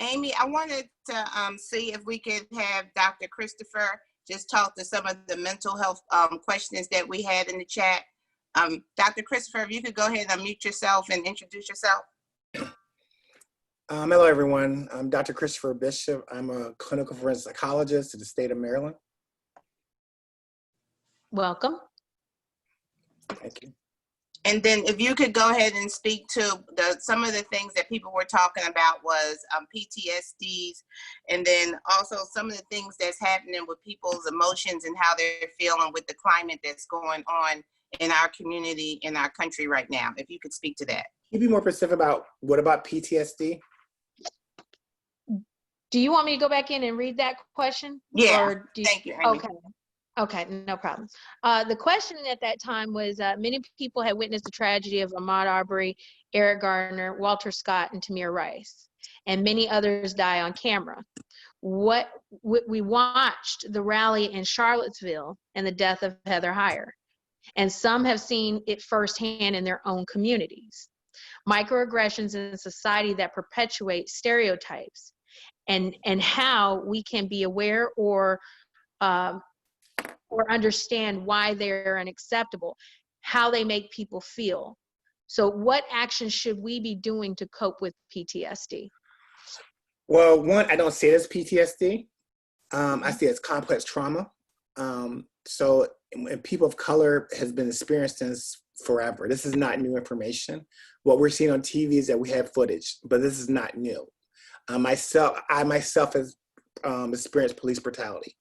Amy, I wanted to see if we could have Dr. Christopher just talk to some of the mental health questions that we had in the chat. Dr. Christopher, if you could go ahead and unmute yourself and introduce yourself. Hello, everyone. I'm Dr. Christopher Bishop. I'm a clinical forensic psychologist to the state of Maryland. Welcome. Thank you. And then if you could go ahead and speak to some of the things that people were talking about was PTSDs, and then also some of the things that's happening with people's emotions and how they're feeling with the climate that's going on in our community, in our country right now. If you could speak to that. Can you be more specific about what about PTSD? Do you want me to go back in and read that question? Yeah, Or thank you, Amy. Okay, no problem. The question at that time was, many people had witnessed the tragedy of Ahmaud Arbery, Eric Gardner, Walter Scott, and Tamir Rice, and many others die on camera. We watched the rally in Charlottesville and the death of Heather Heyer, and some have seen it firsthand in their own communities. Microaggressions in society that perpetuate stereotypes, and how we can be aware or understand why they're unacceptable, how they make people feel. So what actions should we be doing to cope with PTSD? Well, one, I don't see it as PTSD. I see it as complex trauma. So and people of color has been experiencing this forever. This is not new information. What we're seeing on TV is that we have footage, but this is not new. I myself has experienced police brutality.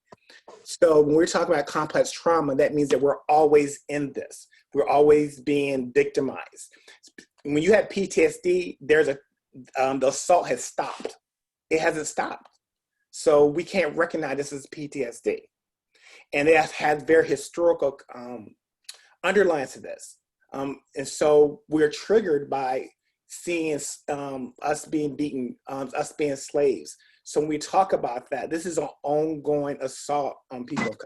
So when we're talking about complex trauma, that means that we're always in this. We're always being victimized. When you have PTSD, the assault has stopped. It hasn't stopped. So we can't recognize this as PTSD. And it has very historical underlines to this. And so we're triggered by seeing us being beaten, us being slaves. So when we talk about that, this is an ongoing assault on people of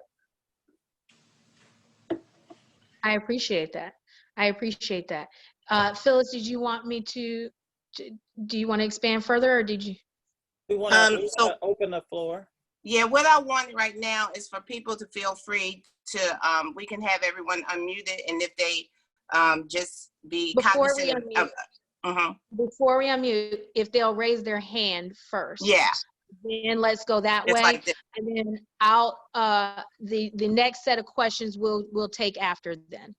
color. I appreciate that. I appreciate that. Phyllis, did you want me to do you want to expand further, or did you? We want to open the floor. Yeah, what I want right now is for people to feel free to, we can have everyone unmuted, and if they just be cognizant of. Before we unmute, if they'll raise their hand first. Yeah. Then let's go that Just way, like this. and then I'll the next set of questions we'll take after then.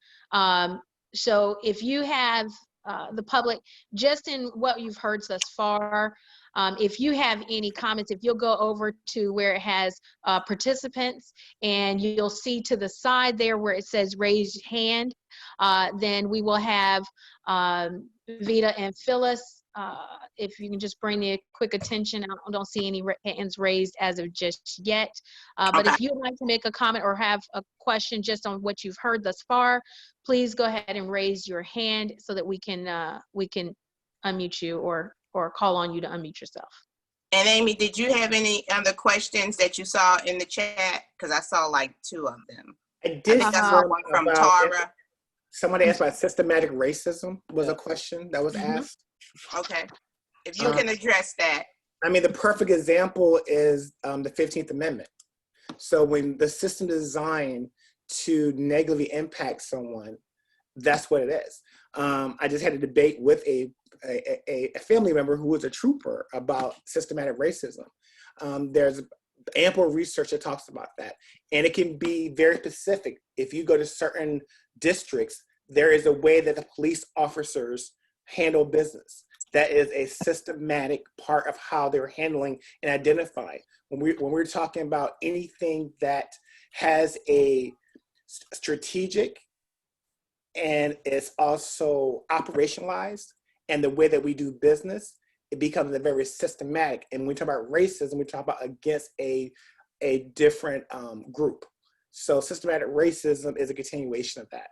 So if you have the public, just in what you've heard thus far, if you have any comments, if you'll go over to where it has participants, and you'll see to the side there where it says raise hand, then we will have Vita and Phyllis. If you can just bring the quick attention. I don't see any hands raised as of just yet. But if you'd like to make a comment or have a question just on what you've heard thus far, please go ahead and raise your hand so that we can unmute you or call on you to unmute yourself. And Amy, did you have any other questions that you saw in the chat? Because I saw like 2 of them. I did. I saw one from Tara. Somebody asked about systematic racism was a question that was asked. Okay, if you can address that. I mean, the perfect example is the 15th Amendment. So when the system is designed to negatively impact someone, that's what it is. I just had a debate with a family member who was a trooper about systematic racism. There's ample research that talks about that. And it can be very specific. If you go to certain districts, there is a way that the police officers handle business. That is a systematic part of how they're handling and identifying. When we're talking about anything that has a strategic and it's also operationalized, and the way that we do business, it becomes a very systematic. And when we talk about racism, we talk about against a different group. So systematic racism is a continuation of that.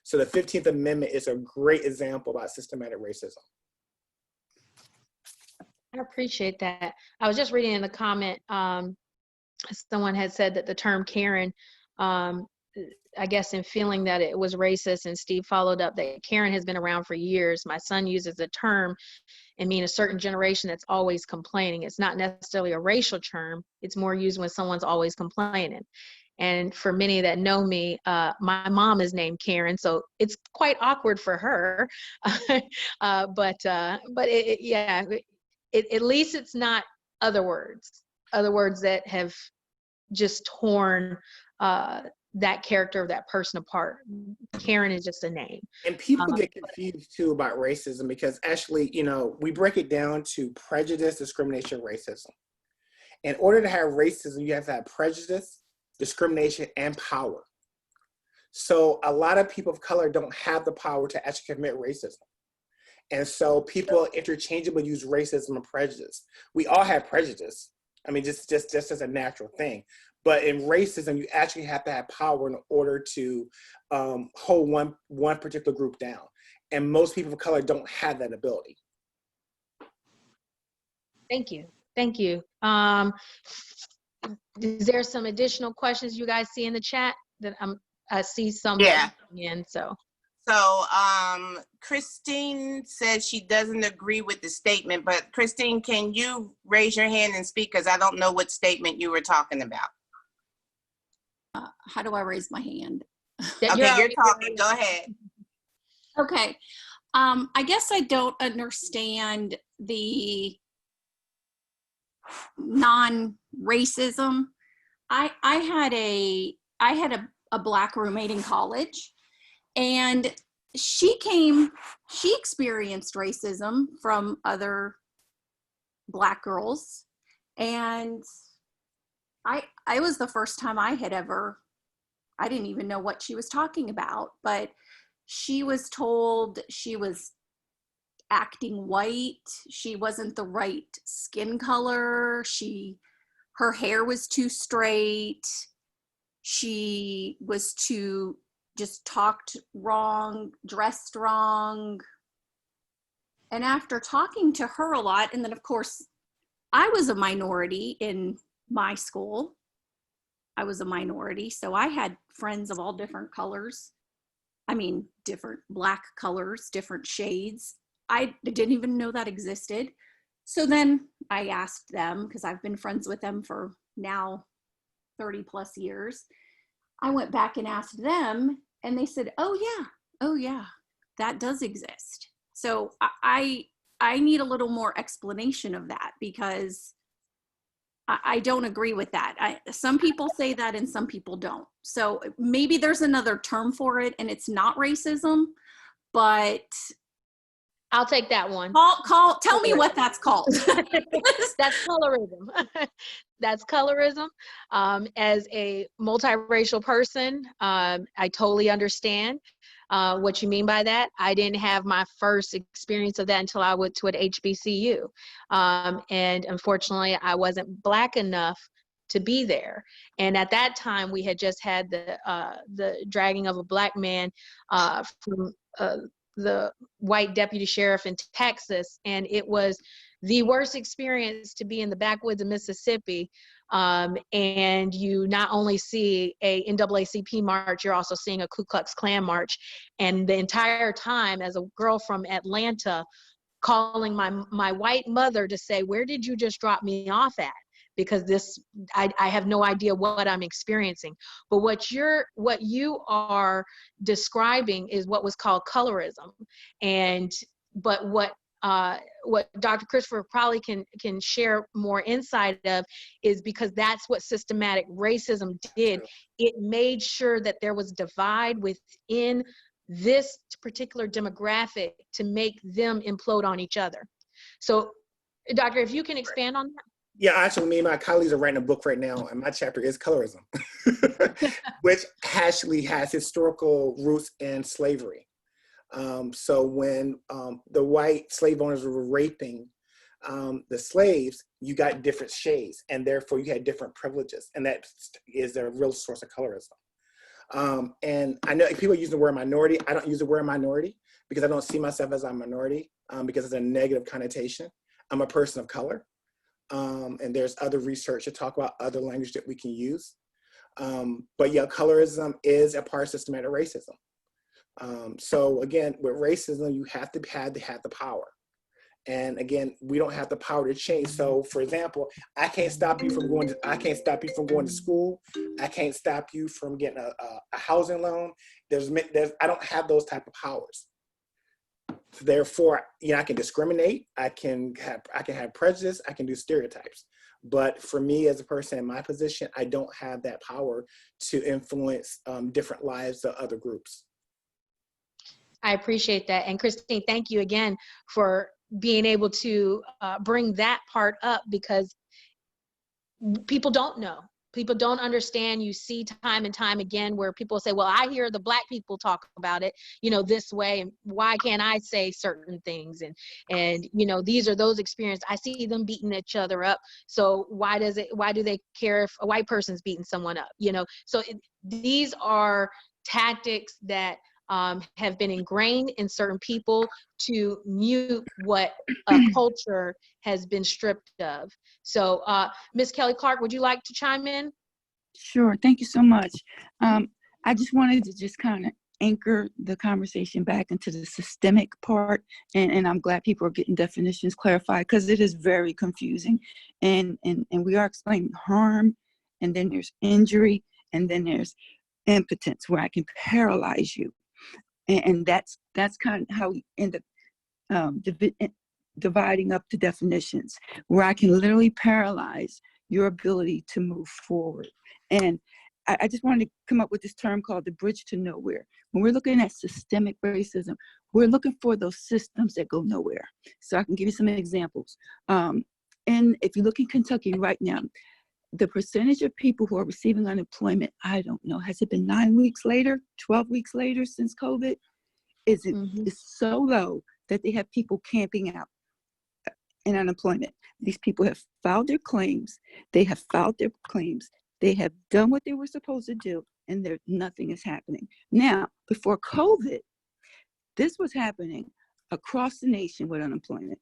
So the 15th Amendment is a great example about systematic racism. I appreciate that. I was just reading in the comment, someone had said that the term Karen, I guess in feeling that it was racist, and Steve followed up that Karen has been around for years. My son uses the term and mean a certain generation that's always complaining. It's not necessarily a racial term. It's more used when someone's always complaining. And for many that know me, my mom is named Karen, so it's quite awkward for her. But yeah, at least it's not other words that have just torn that character of that person apart. Karen is just a name. And people get confused too about racism because actually, we break it down to prejudice, discrimination, racism. In order to have racism, you have to have prejudice, discrimination, and power. So a lot of people of color don't have the power to actually commit racism. And so people interchangeably use racism and prejudice. We all have prejudice. I mean, just as a natural thing. But in racism, you actually have to have power in order to hold one particular group down. And most people of color don't have that ability. Thank you. Thank you. Is there some additional questions you guys see in the chat that I see some Yeah. in, so. So Christine says she doesn't agree with the statement, but Christine, can you raise your hand and speak? Because I don't know what statement you were talking about. How do I raise my hand? Okay, you're talking. Go ahead. Okay. I guess I don't understand the non-racism. I had a Black roommate in college, and she experienced racism from other Black girls, and I was the first time I didn't even know what she was talking about, but she was told she was acting white. She wasn't the right skin color. Her hair was too straight. She was just talked wrong, dressed wrong. And after talking to her a lot, and then of course, I was a minority in my school. I was a minority, so I had friends of all different colors. I mean, different Black colors, different shades. I didn't even know that existed. So then I asked them, because I've been friends with them for now 30 plus years. I went back and asked them, and they said, oh yeah, that does exist. So I need a little more explanation of that, because I don't agree with that. Some people say that and some people don't. So maybe there's another term for it and it's not racism, but I'll take that one. Tell me what that's called. That's colorism. That's colorism. As a multiracial person, I totally understand what you mean by that. I didn't have my first experience of that until I went to an HBCU. And unfortunately, I wasn't Black enough to be there. And at that time, we had just had the dragging of a Black man from the white deputy sheriff in Texas. And it was the worst experience to be in the backwoods of Mississippi. And you not only see a NAACP march, you're also seeing a Ku Klux Klan march. And the entire time, as a girl from Atlanta, calling my white mother to say, where did you just drop me off at? Because I have no idea what I'm experiencing. But what you are describing is what was called colorism. But what Dr. Christopher probably can share more insight of is because that's what systematic racism did. It made sure that there was divide within this particular demographic to make them implode on each other. So, Doctor, if you can expand on that. Yeah, actually, me and my colleagues are writing a book right now, and my chapter is colorism, which actually has historical roots in slavery. So when the white slave owners were raping the slaves, you got different shades, and therefore you had different privileges, and that is a real source of colorism. And I know people use the word minority. I don't use the word minority because I don't see myself as a minority because it's a negative connotation. I'm a person of color. And there's other research to talk about other language that we can use. But yeah, colorism is a part of systematic racism. So again, with racism, you have to have the power. And again, we don't have the power to change. So for example, I can't stop you from going to school. I can't stop you from getting a housing loan. I don't have those type of powers. Therefore, I can discriminate, I can have prejudice, I can do stereotypes. But for me as a person in my position, I don't have that power to influence different lives of other groups. I appreciate that. And Christine, thank you again for being able to bring that part up, because people don't know. people don't understand. You see time and time again where people say, well, I hear the Black people talk about it, this way, and why can't I say certain things? And these are those experiences. I see them beating each other up. So why do they care if a white person's beating someone up? So these are tactics that have been ingrained in certain people to mute what a culture has been stripped of. So Ms. Kelly Clark, would you like to chime in? Sure. Thank you so much. I just wanted to just kind of anchor the conversation back into the systemic part. And I'm glad people are getting definitions clarified, because it is very confusing. And we are explaining harm, and then there's injury, and then there's impotence, where I can paralyze you. And that's kind of how we end up dividing up the definitions, where I can literally paralyze your ability to move forward. And I just wanted to come up with this term called the bridge to nowhere. When we're looking at systemic racism, we're looking for those systems that go nowhere. So I can give you some examples. And if you look in Kentucky right now, the percentage of people who are receiving unemployment, I don't know, has it been 9 weeks later, 12 weeks later since COVID? Is so low that they have people camping out in unemployment. These people have filed their claims. They have done what they were supposed to do, and nothing is happening. Now, before COVID, this was happening across the nation with unemployment.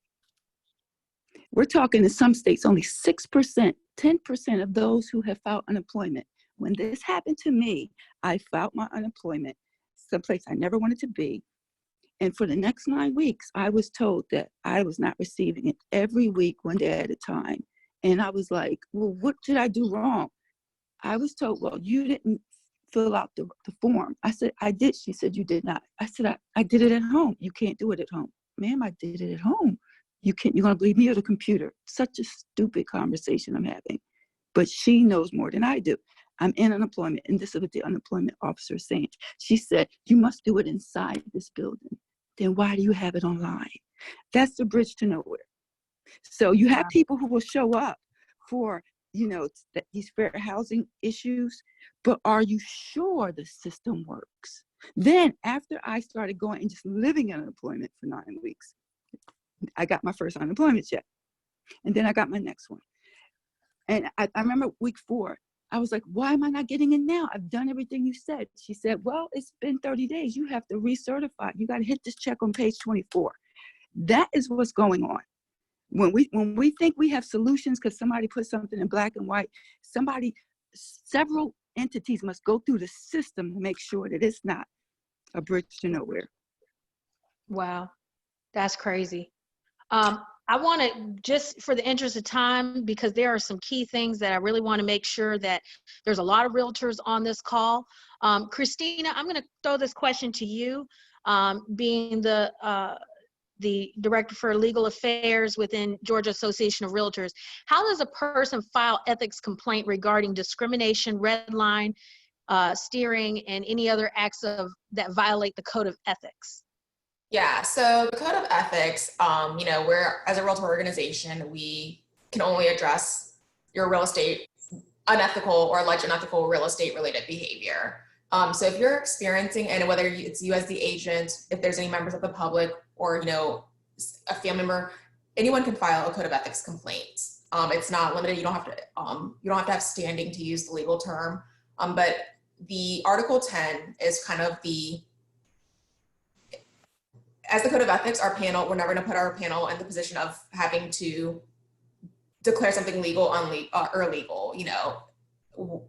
We're talking in some states, only 6%, 10% of those who have filed unemployment. When this happened to me, I filed my unemployment someplace I never wanted to be. And for the next 9 weeks, I was told that I was not receiving it every week, one day at a time. And I was like, well, what did I do wrong? I was told, well, you didn't fill out the form. I said, I did. She said, you did not. I said, I did it at home. You can't do it at home. Ma'am, I did it at home. You're going to believe me or the computer? Such a stupid conversation I'm having. But she knows more than I do. I'm in unemployment, and this is what the unemployment officer is saying. She said, you must do it inside this building. Then why do you have it online? That's the bridge to nowhere. So you have people who will show up for, these fair housing issues, but are you sure the system works? Then after I started going and just living in unemployment for 9 weeks, I got my first unemployment check. And then I got my next one. And I remember week 4, I was like, why am I not getting in now? I've done everything you said. She said, well, it's been 30 days. You have to recertify. You got to hit this check on page 24. That is what's going on. When we think we have solutions because somebody put something in black and white, several entities must go through the system to make sure that it's not a bridge to nowhere. Wow, that's crazy. I want to, just for the interest of time, because there are some key things that I really want to make sure that there's a lot of realtors on this call. Christina, I'm going to throw this question to you, being the Director for Legal Affairs within Georgia Association of Realtors. How does a person file ethics complaint regarding discrimination, red line, steering, and any other acts that violate the code of ethics? Yeah, so the code of ethics, we're, as a realtor organization, we can only address your real estate unethical or alleged unethical real estate related behavior. So if you're experiencing, and whether it's you as the agent, if there's any members of the public or, a family member, anyone can file a code of ethics complaint. It's not limited. You don't have to have standing to use the legal term. But the Article 10 is kind of as the code of ethics, our panel, we're never going to put our panel in the position of having to declare something legal or illegal.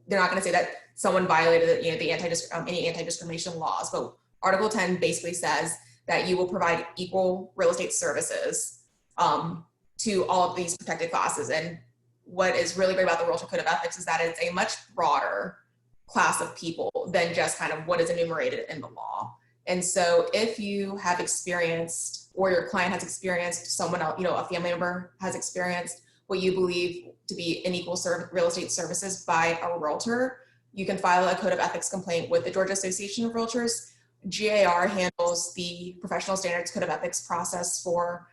They're not going to say that someone violated, the any anti-discrimination laws. But Article 10 basically says that you will provide equal real estate services to all of these protected classes. And what is really great about the Realtor Code of Ethics is that it's a much broader class of people than just kind of what is enumerated in the law. And so if you have experienced, or your client has experienced, someone else, a family member has experienced what you believe to be unequal real estate services by a realtor, you can file a code of ethics complaint with the Georgia Association of Realtors. GAR handles the professional standards code of ethics process for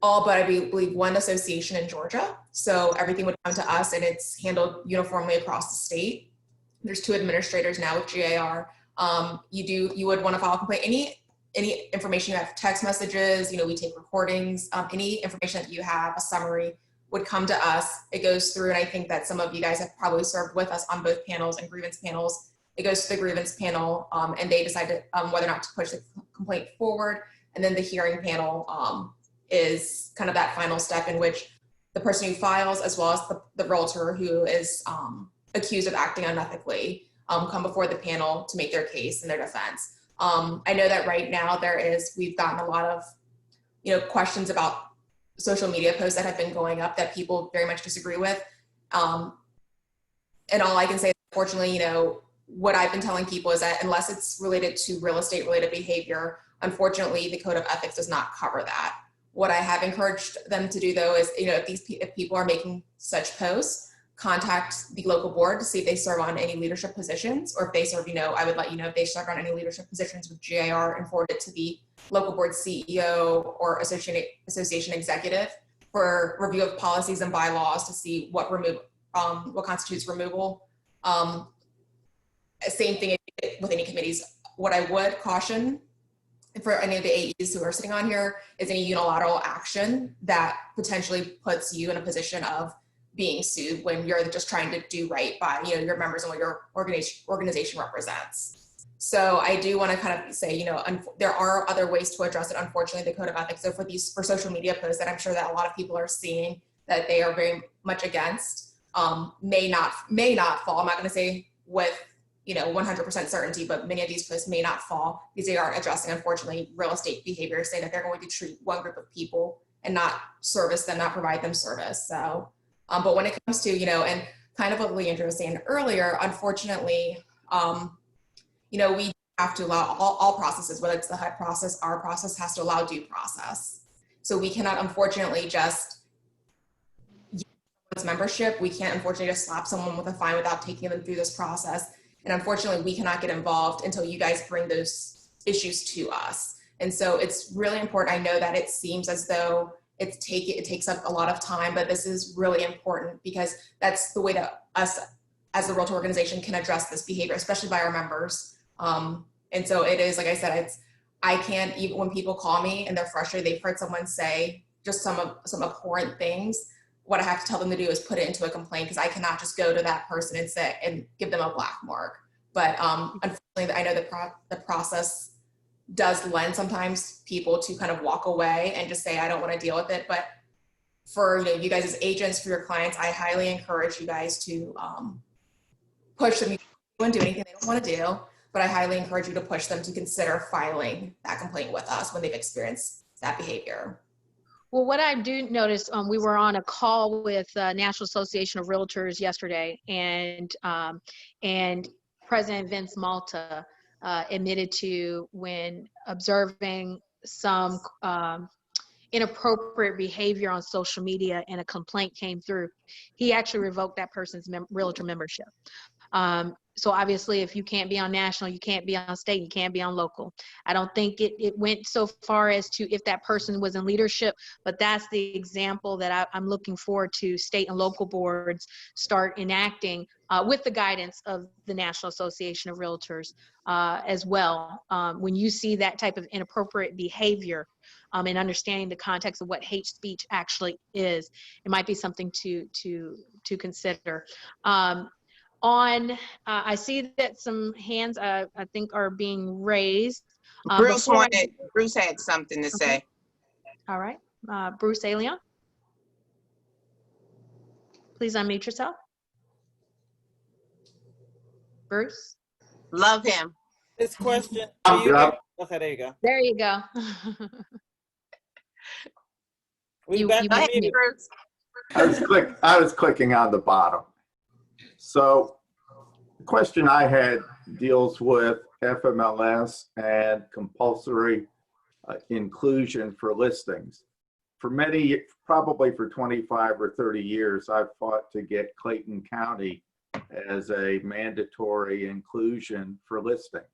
all but I believe one association in Georgia. So everything would come to us and it's handled uniformly across the state. There's 2 administrators now with GAR. You would want to file a complaint. Any information you have, text messages, we take recordings, any information that you have, a summary would come to us. It goes through, and I think that some of you guys have probably served with us on both panels and grievance panels. It goes to the grievance panel and they decide whether or not to push the complaint forward. And then the hearing panel is kind of that final step in which the person who files, as well as the realtor who is accused of acting unethically, come before the panel to make their case and their defense. I know that right now we've gotten a lot of, questions about social media posts that have been going up that people very much disagree with. And all I can say, unfortunately, what I've been telling people is that unless it's related to real estate related behavior, unfortunately, the code of ethics does not cover that. What I have encouraged them to do though is, if people are making such posts, contact the local board to see if they serve on any leadership positions, or if they serve, I would let you know if they serve on any leadership positions with GAR, and forward it to the local board CEO or association executive for review of policies and bylaws to see what constitutes removal. Same thing with any committees. What I would caution for any of the AEs who are sitting on here is any unilateral action that potentially puts you in a position of being sued when you're just trying to do right by your members and what your organization represents. So I do want to kind of say, there are other ways to address it. Unfortunately, the code of ethics. So for social media posts that I'm sure that a lot of people are seeing that they are very much against, may not fall. I'm not going to say with 100% certainty, but many of these posts may not fall because they aren't addressing, unfortunately, real estate behavior, saying that they're going to treat one group of people and not service them, not provide them service. So, but when it comes to, and kind of what Leandra was saying earlier, unfortunately, we have to allow all processes, whether it's the HUD process, our process has to allow due process. So we cannot, unfortunately, just use membership. We can't, unfortunately, just slap someone with a fine without taking them through this process. And unfortunately, we cannot get involved until you guys bring those issues to us. And so it's really important. I know that it seems as though it takes up a lot of time, but this is really important because that's the way that us as a realtor organization can address this behavior, especially by our members. And so it is, like I said, I can't, even when people call me and they're frustrated, they've heard someone say just some abhorrent things, what I have to tell them to do is put it into a complaint, because I cannot just go to that person and say and give them a black mark. But unfortunately, I know the process does lend sometimes people to kind of walk away and just say, I don't want to deal with it. But for you guys as agents, for your clients, I highly encourage you guys to push them. You don't do anything they don't want to do, but I highly encourage you to push them to consider filing that complaint with us when they've experienced that behavior. Well, what I do notice, we were on a call with National Association of Realtors yesterday, and President Vince Malta admitted to, when observing some inappropriate behavior on social media and a complaint came through, he actually revoked that person's realtor membership. So obviously, if you can't be on national, you can't be on state, you can't be on local. I don't think it went so far as to if that person was in leadership, but that's the example that I'm looking forward to state and local boards start enacting with the guidance of the National Association of Realtors as well. When you see that type of inappropriate behavior and understanding the context of what hate speech actually is, it might be something to consider. I see that some hands I think are being raised. Bruce had something to say. All right, Bruce Alion, please unmute yourself. Bruce. Love him. This question. Okay, there you go. There you go. Bruce. I was clicking on the bottom. So the question I had deals with FMLS and compulsory inclusion for listings. For many, probably for 25 or 30 years, I've fought to get Clayton County as a mandatory inclusion for listings.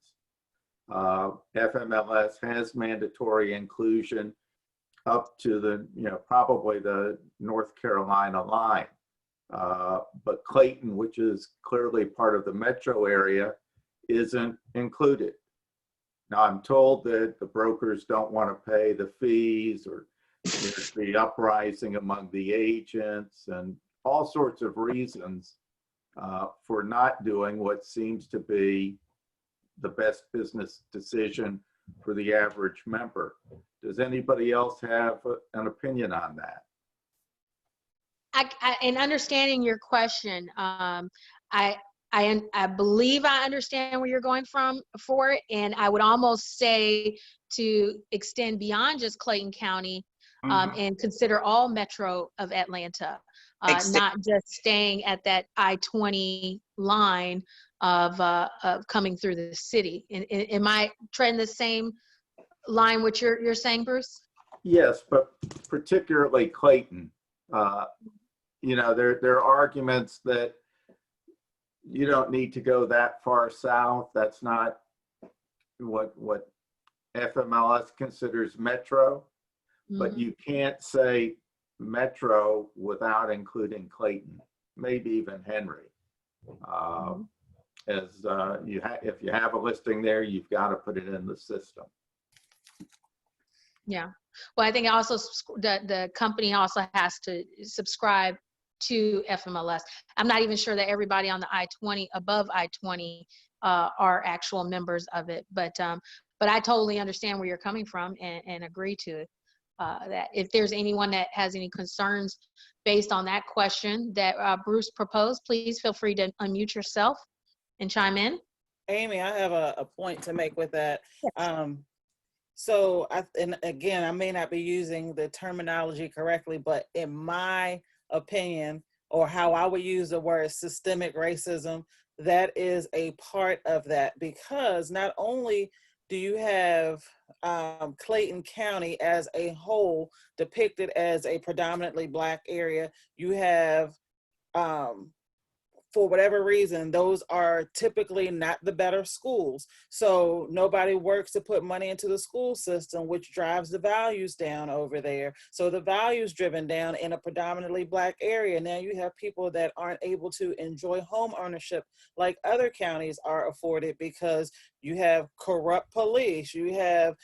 FMLS has mandatory inclusion up to the, probably the North Carolina line. But Clayton, which is clearly part of the metro area, isn't included. Now, I'm told that the brokers don't want to pay the fees, or there's the uprising among the agents and all sorts of reasons for not doing what seems to be the best business decision for the average member. Does anybody else have an opinion on that? In understanding your question, I believe I understand where you're going for it, and I would almost say to extend beyond just Clayton County and consider all metro of Atlanta, not just staying at that I-20 line of coming through the city. Am I treading the same line what you're saying, Bruce? Yes, but particularly Clayton. There are arguments that you don't need to go that far south. That's not what FMLS considers metro, but you can't say metro without including Clayton, maybe even Henry. If you have a listing there, you've got to put it in the system. Yeah. Well, I think also the company also has to subscribe to FMLS. I'm not even sure that everybody on the I-20, above I-20, are actual members of it. But I totally understand where you're coming from and agree to it. That if there's anyone that has any concerns based on that question that Bruce proposed, please feel free to unmute yourself and chime in. Amy, I have a point to make with that. Yes. And again, I may not be using the terminology correctly, but in my opinion, or how I would use the word systemic racism, that is a part of that, because not only do you have Clayton County as a whole depicted as a predominantly Black area, you have, for whatever reason, those are typically not the better schools. So nobody works to put money into the school system, which drives the values down over there. So the values driven down in a predominantly Black area. Now you have people that aren't able to enjoy home ownership like other counties are afforded, because you have corrupt police, you have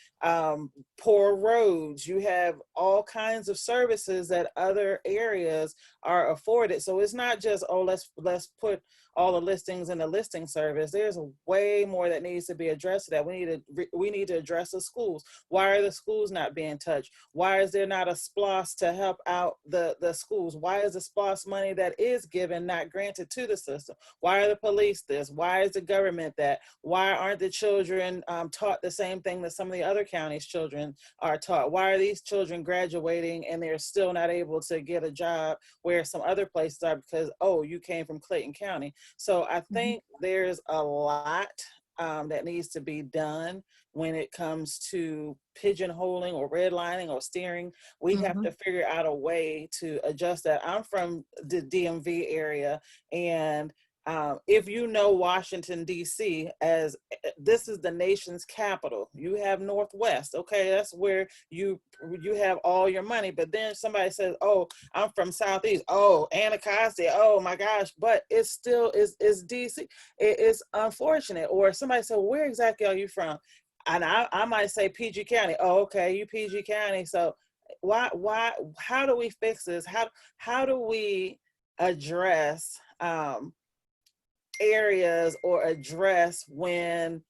poor roads, you have all kinds of services that other areas are afforded. So it's not just, oh, let's put all the listings in the listing service. There's way more that needs to be addressed to that. We need to address the schools. Why are the schools not being touched? Why is there not a SPLOST to help out the schools? Why is the SPLOST money that is given not granted to the system? Why are the police this? Why is the government that? Why aren't the children taught the same thing that some of the other counties' children are taught? Why are these children graduating and they're still not able to get a job where some other places are, because, oh, you came from Clayton County? So I think there's a lot that needs to be done when it comes to pigeonholing or redlining or steering. We have to figure out a way to adjust that. I'm from the DMV area, and if you know Washington, D.C., as this is the nation's capital, you have Northwest. Okay, that's where you have all your money. But then somebody says, oh, I'm from Southeast. Oh, Anacostia. Oh my gosh. But it still is D.C. It's unfortunate. Or somebody said, where exactly are you from? And I might say PG County. Oh, okay, you PG County. So how do we fix this? How do we address areas or address when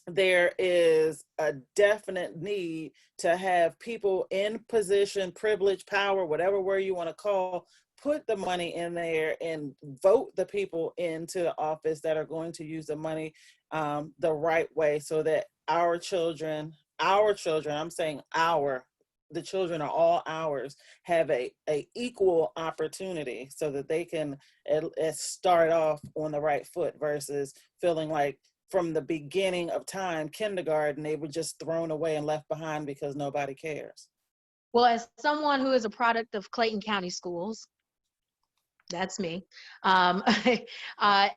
there is a definite need to have people in position, privilege, power, whatever word you want to call, put the money in there and vote the people into the office that are going to use the money the right way, so that our children, I'm saying the children are all ours, have a equal opportunity, so that they can start off on the right foot, versus feeling like from the beginning of time, kindergarten, they were just thrown away and left behind because nobody cares. Well, as someone who is a product of Clayton County Schools, that's me. I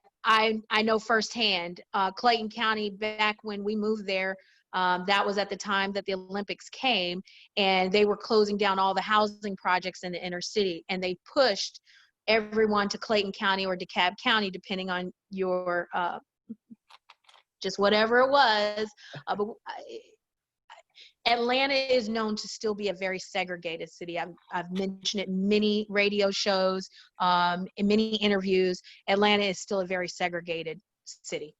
know firsthand, Clayton County, back when we moved there, That was at the time that the Olympics came, and they were closing down all the housing projects in the inner city, and they pushed everyone to Clayton County or DeKalb County, depending on your just whatever it was. Atlanta is known to still be a very segregated city. I've mentioned it in many radio shows, in many interviews. Atlanta is still a very segregated city.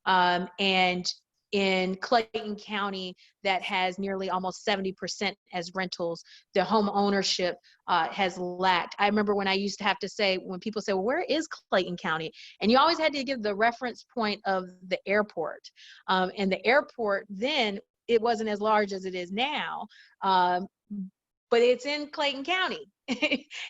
And in Clayton County, that has nearly almost 70% as rentals, the home ownership has lacked. I remember when I used to have to say, when people say, well, where is Clayton County? And you always had to give the reference point of the airport. And the airport then, it wasn't as large as it is now, but it's in Clayton County.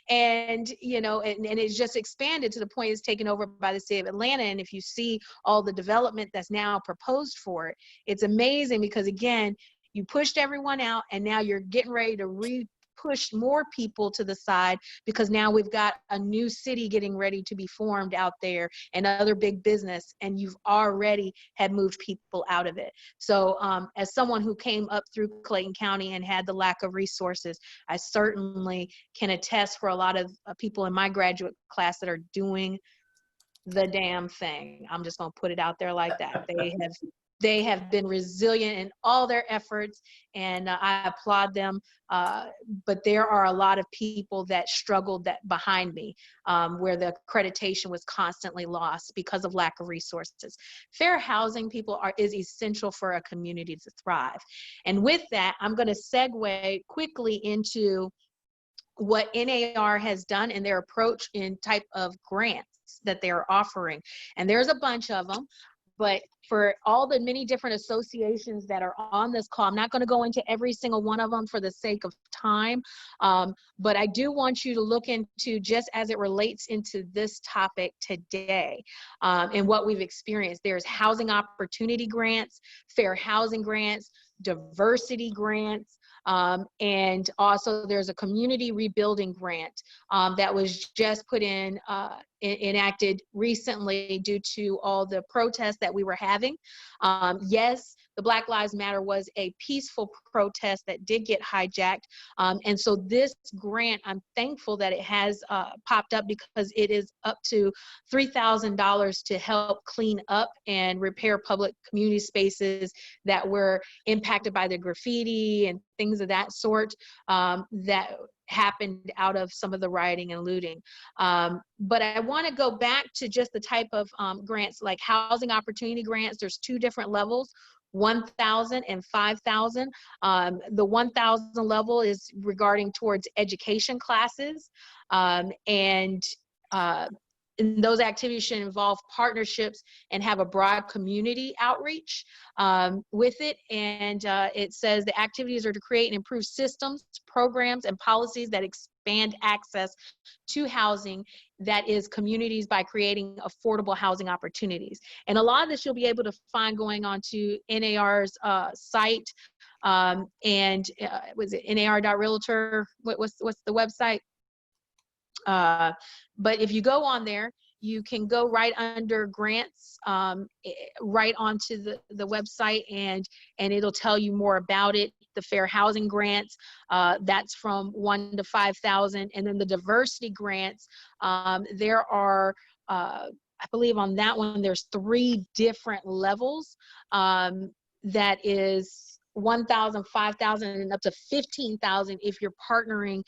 And, you know, and it's just expanded to the point it's taken over by the city of Atlanta. And if you see all the development that's now proposed for it, it's amazing because, again, you pushed everyone out and now you're getting ready to push more people to the side because now we've got a new city getting ready to be formed out there and other big business, and you've already had moved people out of it. So as someone who came up through Clayton County and had the lack of resources, I certainly can attest for a lot of people in my graduate class that are doing the damn thing. I'm just going to put it out there like that. They have been resilient in all their efforts, and I applaud them. But there are a lot of people that struggled behind me, where the accreditation was constantly lost because of lack of resources. Fair housing, is essential for a community to thrive. And with that, I'm going to segue quickly into what NAR has done in their approach in type of grants that they're offering. And there's a bunch of them. But for all the many different associations that are on this call, I'm not going to go into every single one of them for the sake of time. But I do want you to look into, just as it relates into this topic today, and what we've experienced. There's housing opportunity grants, fair housing grants, diversity grants, and also there's a community rebuilding grant that was just put enacted recently due to all the protests that we were having. Yes, the Black Lives Matter was a peaceful protest that did get hijacked. And so this grant, I'm thankful that it has popped up because it is up to $3,000 to help clean up and repair public community spaces that were impacted by the graffiti and things of that sort that happened out of some of the rioting and looting. But I want to go back to just the type of grants, like housing opportunity grants. There's two different levels, 1,000 and 5,000. The 1,000 level is regarding towards education classes, and those activities should involve partnerships and have a broad community outreach with it. And it says the activities are to create and improve systems, programs, and policies that expand access to housing that is communities by creating affordable housing opportunities. And a lot of this you'll be able to find going on to NAR's site. And was it nar.realtor? What's the website? But if you go on there, you can go right under grants, right onto the website, and it'll tell you more about it. The fair housing grants, that's from 1,000 to 5,000, and then the diversity grants, there are, I believe on that one, there's 3 different levels. That is 1,000, 5,000, and up to 15,000 if you're partnering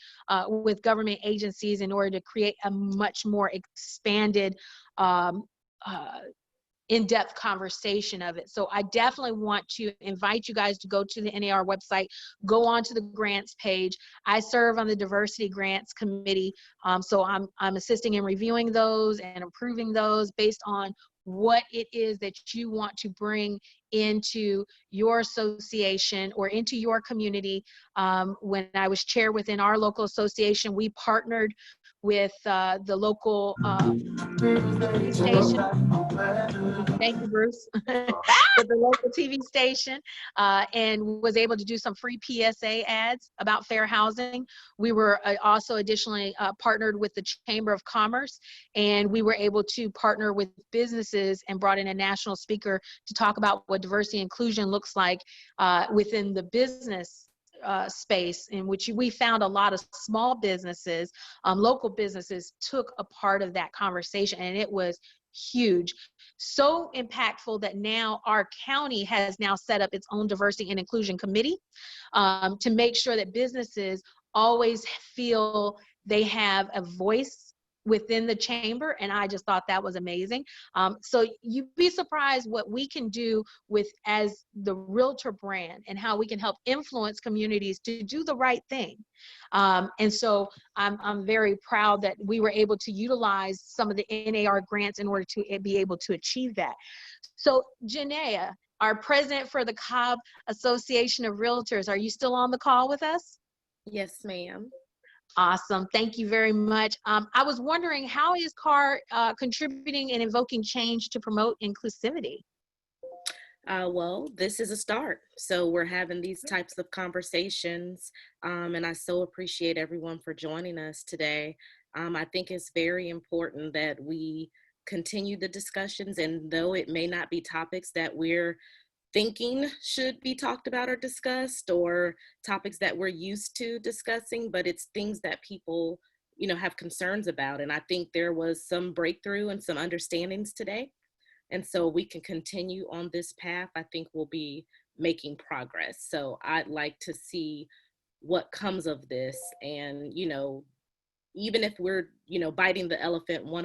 with government agencies in order to create a much more expanded, in-depth conversation of it. So I definitely want to invite you guys to go to the NAR website, go onto the grants page. I serve on the diversity grants committee, so I'm assisting in reviewing those and approving those based on what it is that you want to bring into your association or into your community. When I was chair within our local association, we partnered with the local station. Thank you, Bruce. With the local TV station, and was able to do some free PSA ads about fair housing. We were also additionally partnered with the Chamber of Commerce, and we were able to partner with businesses and brought in a national speaker to talk about what diversity and inclusion looks like within the business space, in which we found a lot of small businesses, local businesses took a part of that conversation, and it was huge. So impactful that now our county has now set up its own diversity and inclusion committee to make sure that businesses always feel they have a voice within the chamber, and I just thought that was amazing. So you'd be surprised what we can do with as the realtor brand and how we can help influence communities to do the right thing. And so I'm very proud that we were able to utilize some of the NAR grants in order to be able to achieve that. So Janaea, our president for the Cobb Association of Realtors, are you still on the call with us? Yes, ma'am. Awesome. Thank you very much. I was wondering, how is CAR contributing and invoking change to promote inclusivity? Well, this is a start. So we're having these types of conversations, and I so appreciate everyone for joining us today. I think it's very important that we continue the discussions, and though it may not be topics that we're thinking should be talked about or discussed, or topics that we're used to discussing, but it's things that people, have concerns about. And I think there was some breakthrough and some understandings today. And so we can continue on this path. I think we'll be making progress. So I'd like to see what comes of this. And, even if we're, biting the elephant one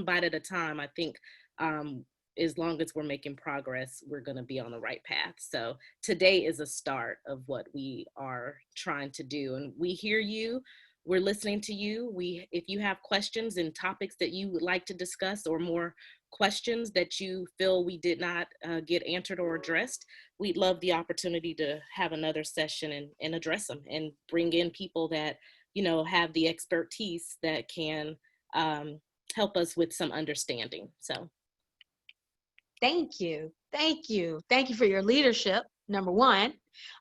bite at a time, I think, as long as we're making progress, we're going to be on the right path. So today is a start of what we are trying to do. And we hear you, we're listening to you. If you have questions and topics that you would like to discuss, or more questions that you feel we did not get answered or addressed, we'd love the opportunity to have another session and address them, and bring in people that, have the expertise that can help us with some understanding. So. Thank you. Thank you. Thank you for your leadership, number one.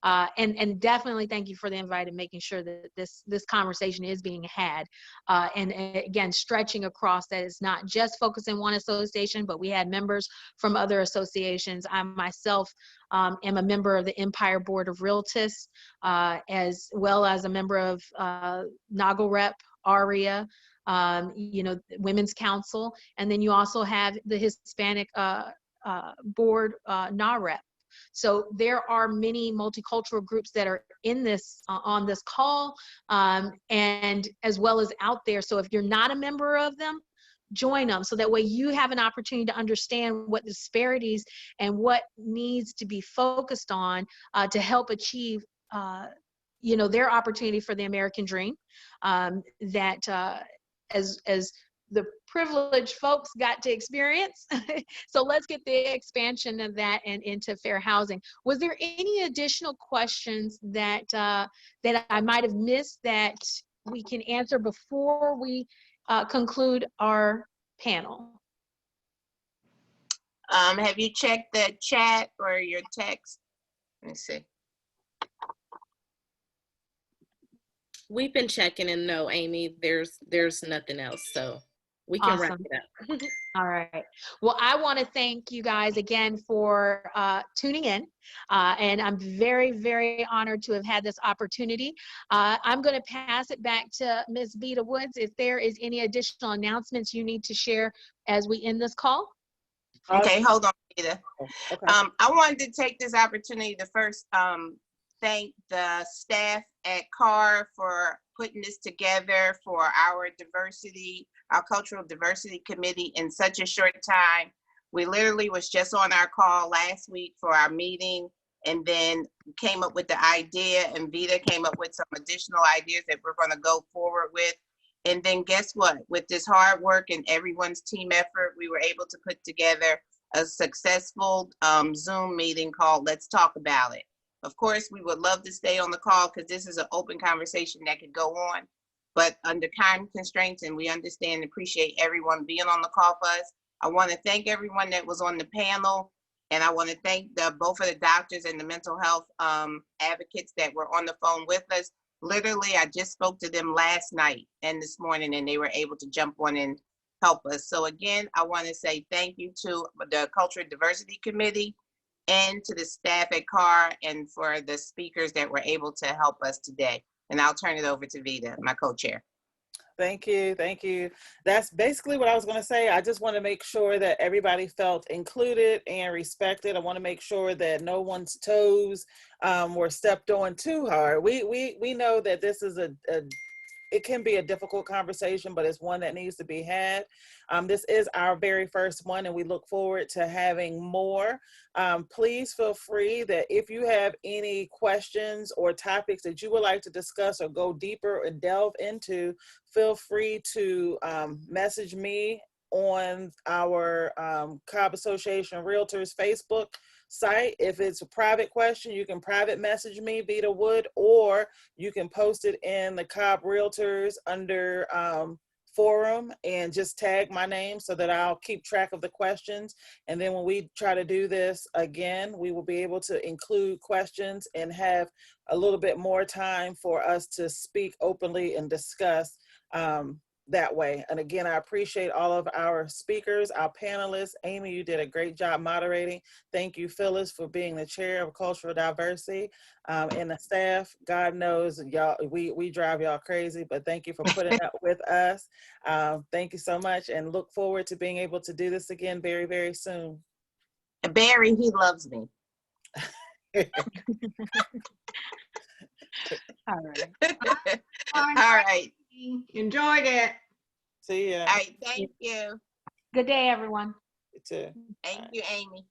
And definitely thank you for the invite and making sure that this conversation is being had. And again, stretching across that it's not just focused in one association, but we had members from other associations. I myself am a member of the Empire Board of Realtors, as well as a member of NAGO Rep, ARIA, Women's Council. And then you also have the Hispanic board, NAREP. So there are many multicultural groups that are in this on this call, and as well as out there. So if you're not a member of them, join them, so that way you have an opportunity to understand what disparities and what needs to be focused on to help achieve their opportunity for the American dream, that as the privileged folks got to experience. So let's get the expansion of that and into fair housing. Was there any additional questions that that I might have missed that we can answer before we conclude our panel? Have you checked the chat or your text? Let me see. We've been checking, and no, Amy, there's nothing else. So we can wrap Awesome. it up. All right. Well, I want to thank you guys again for tuning in. And I'm very, very honored to have had this opportunity. I'm going to pass it back to Ms. Vita Woods if there is any additional announcements you need to share as we end this call. Okay, hold on, Vita. Okay. I wanted to take this opportunity to first thank the staff at CAR for putting this together for our cultural diversity committee in such a short time. We literally was just on our call last week for our meeting, and then came up with the idea, and Vita came up with some additional ideas that we're going to go forward with. And then guess what? With this hard work and everyone's team effort, we were able to put together a successful Zoom meeting called Let's Talk About It. Of course, we would love to stay on the call because this is an open conversation that could go on, but under time constraints, and we understand and appreciate everyone being on the call for us. I want to thank everyone that was on the panel. And I want to thank both of the doctors and the mental health advocates that were on the phone with us. Literally, I just spoke to them last night and this morning, and they were able to jump on and help us. So again, I want to say thank you to the Cultural Diversity Committee and to the staff at CAR and for the speakers that were able to help us today. And I'll turn it over to Vida, my co-chair. Thank you. Thank you. That's basically what I was going to say. I just want to make sure that everybody felt included and respected. I want to make sure that no one's toes were stepped on too hard. We know that this is it can be a difficult conversation, but it's one that needs to be had. This is our very first one, and we look forward to having more. Please feel free that if you have any questions or topics that you would like to discuss or go deeper and delve into, feel free to message me on our Cobb Association Realtors Facebook site. If it's a private question, you can private message me, Vida Wood, or you can post it in the Cobb Realtors under forum and just tag my name so that I'll keep track of the questions. And then when we try to do this again, we will be able to include questions and have a little bit more time for us to speak openly and discuss that way. And again, I appreciate all of our speakers, our panelists. Amy, you did a great job moderating. Thank you, Phyllis, for being the chair of Cultural Diversity, and the staff. God knows y'all, we drive y'all crazy, but thank you for putting up with us. Thank you so much, and look forward to being able to do this again very, very soon. Barry, he loves me. All right. All right. Enjoyed it. See ya. All right. Thank you. Good day, everyone. You too. Thank you, Amy.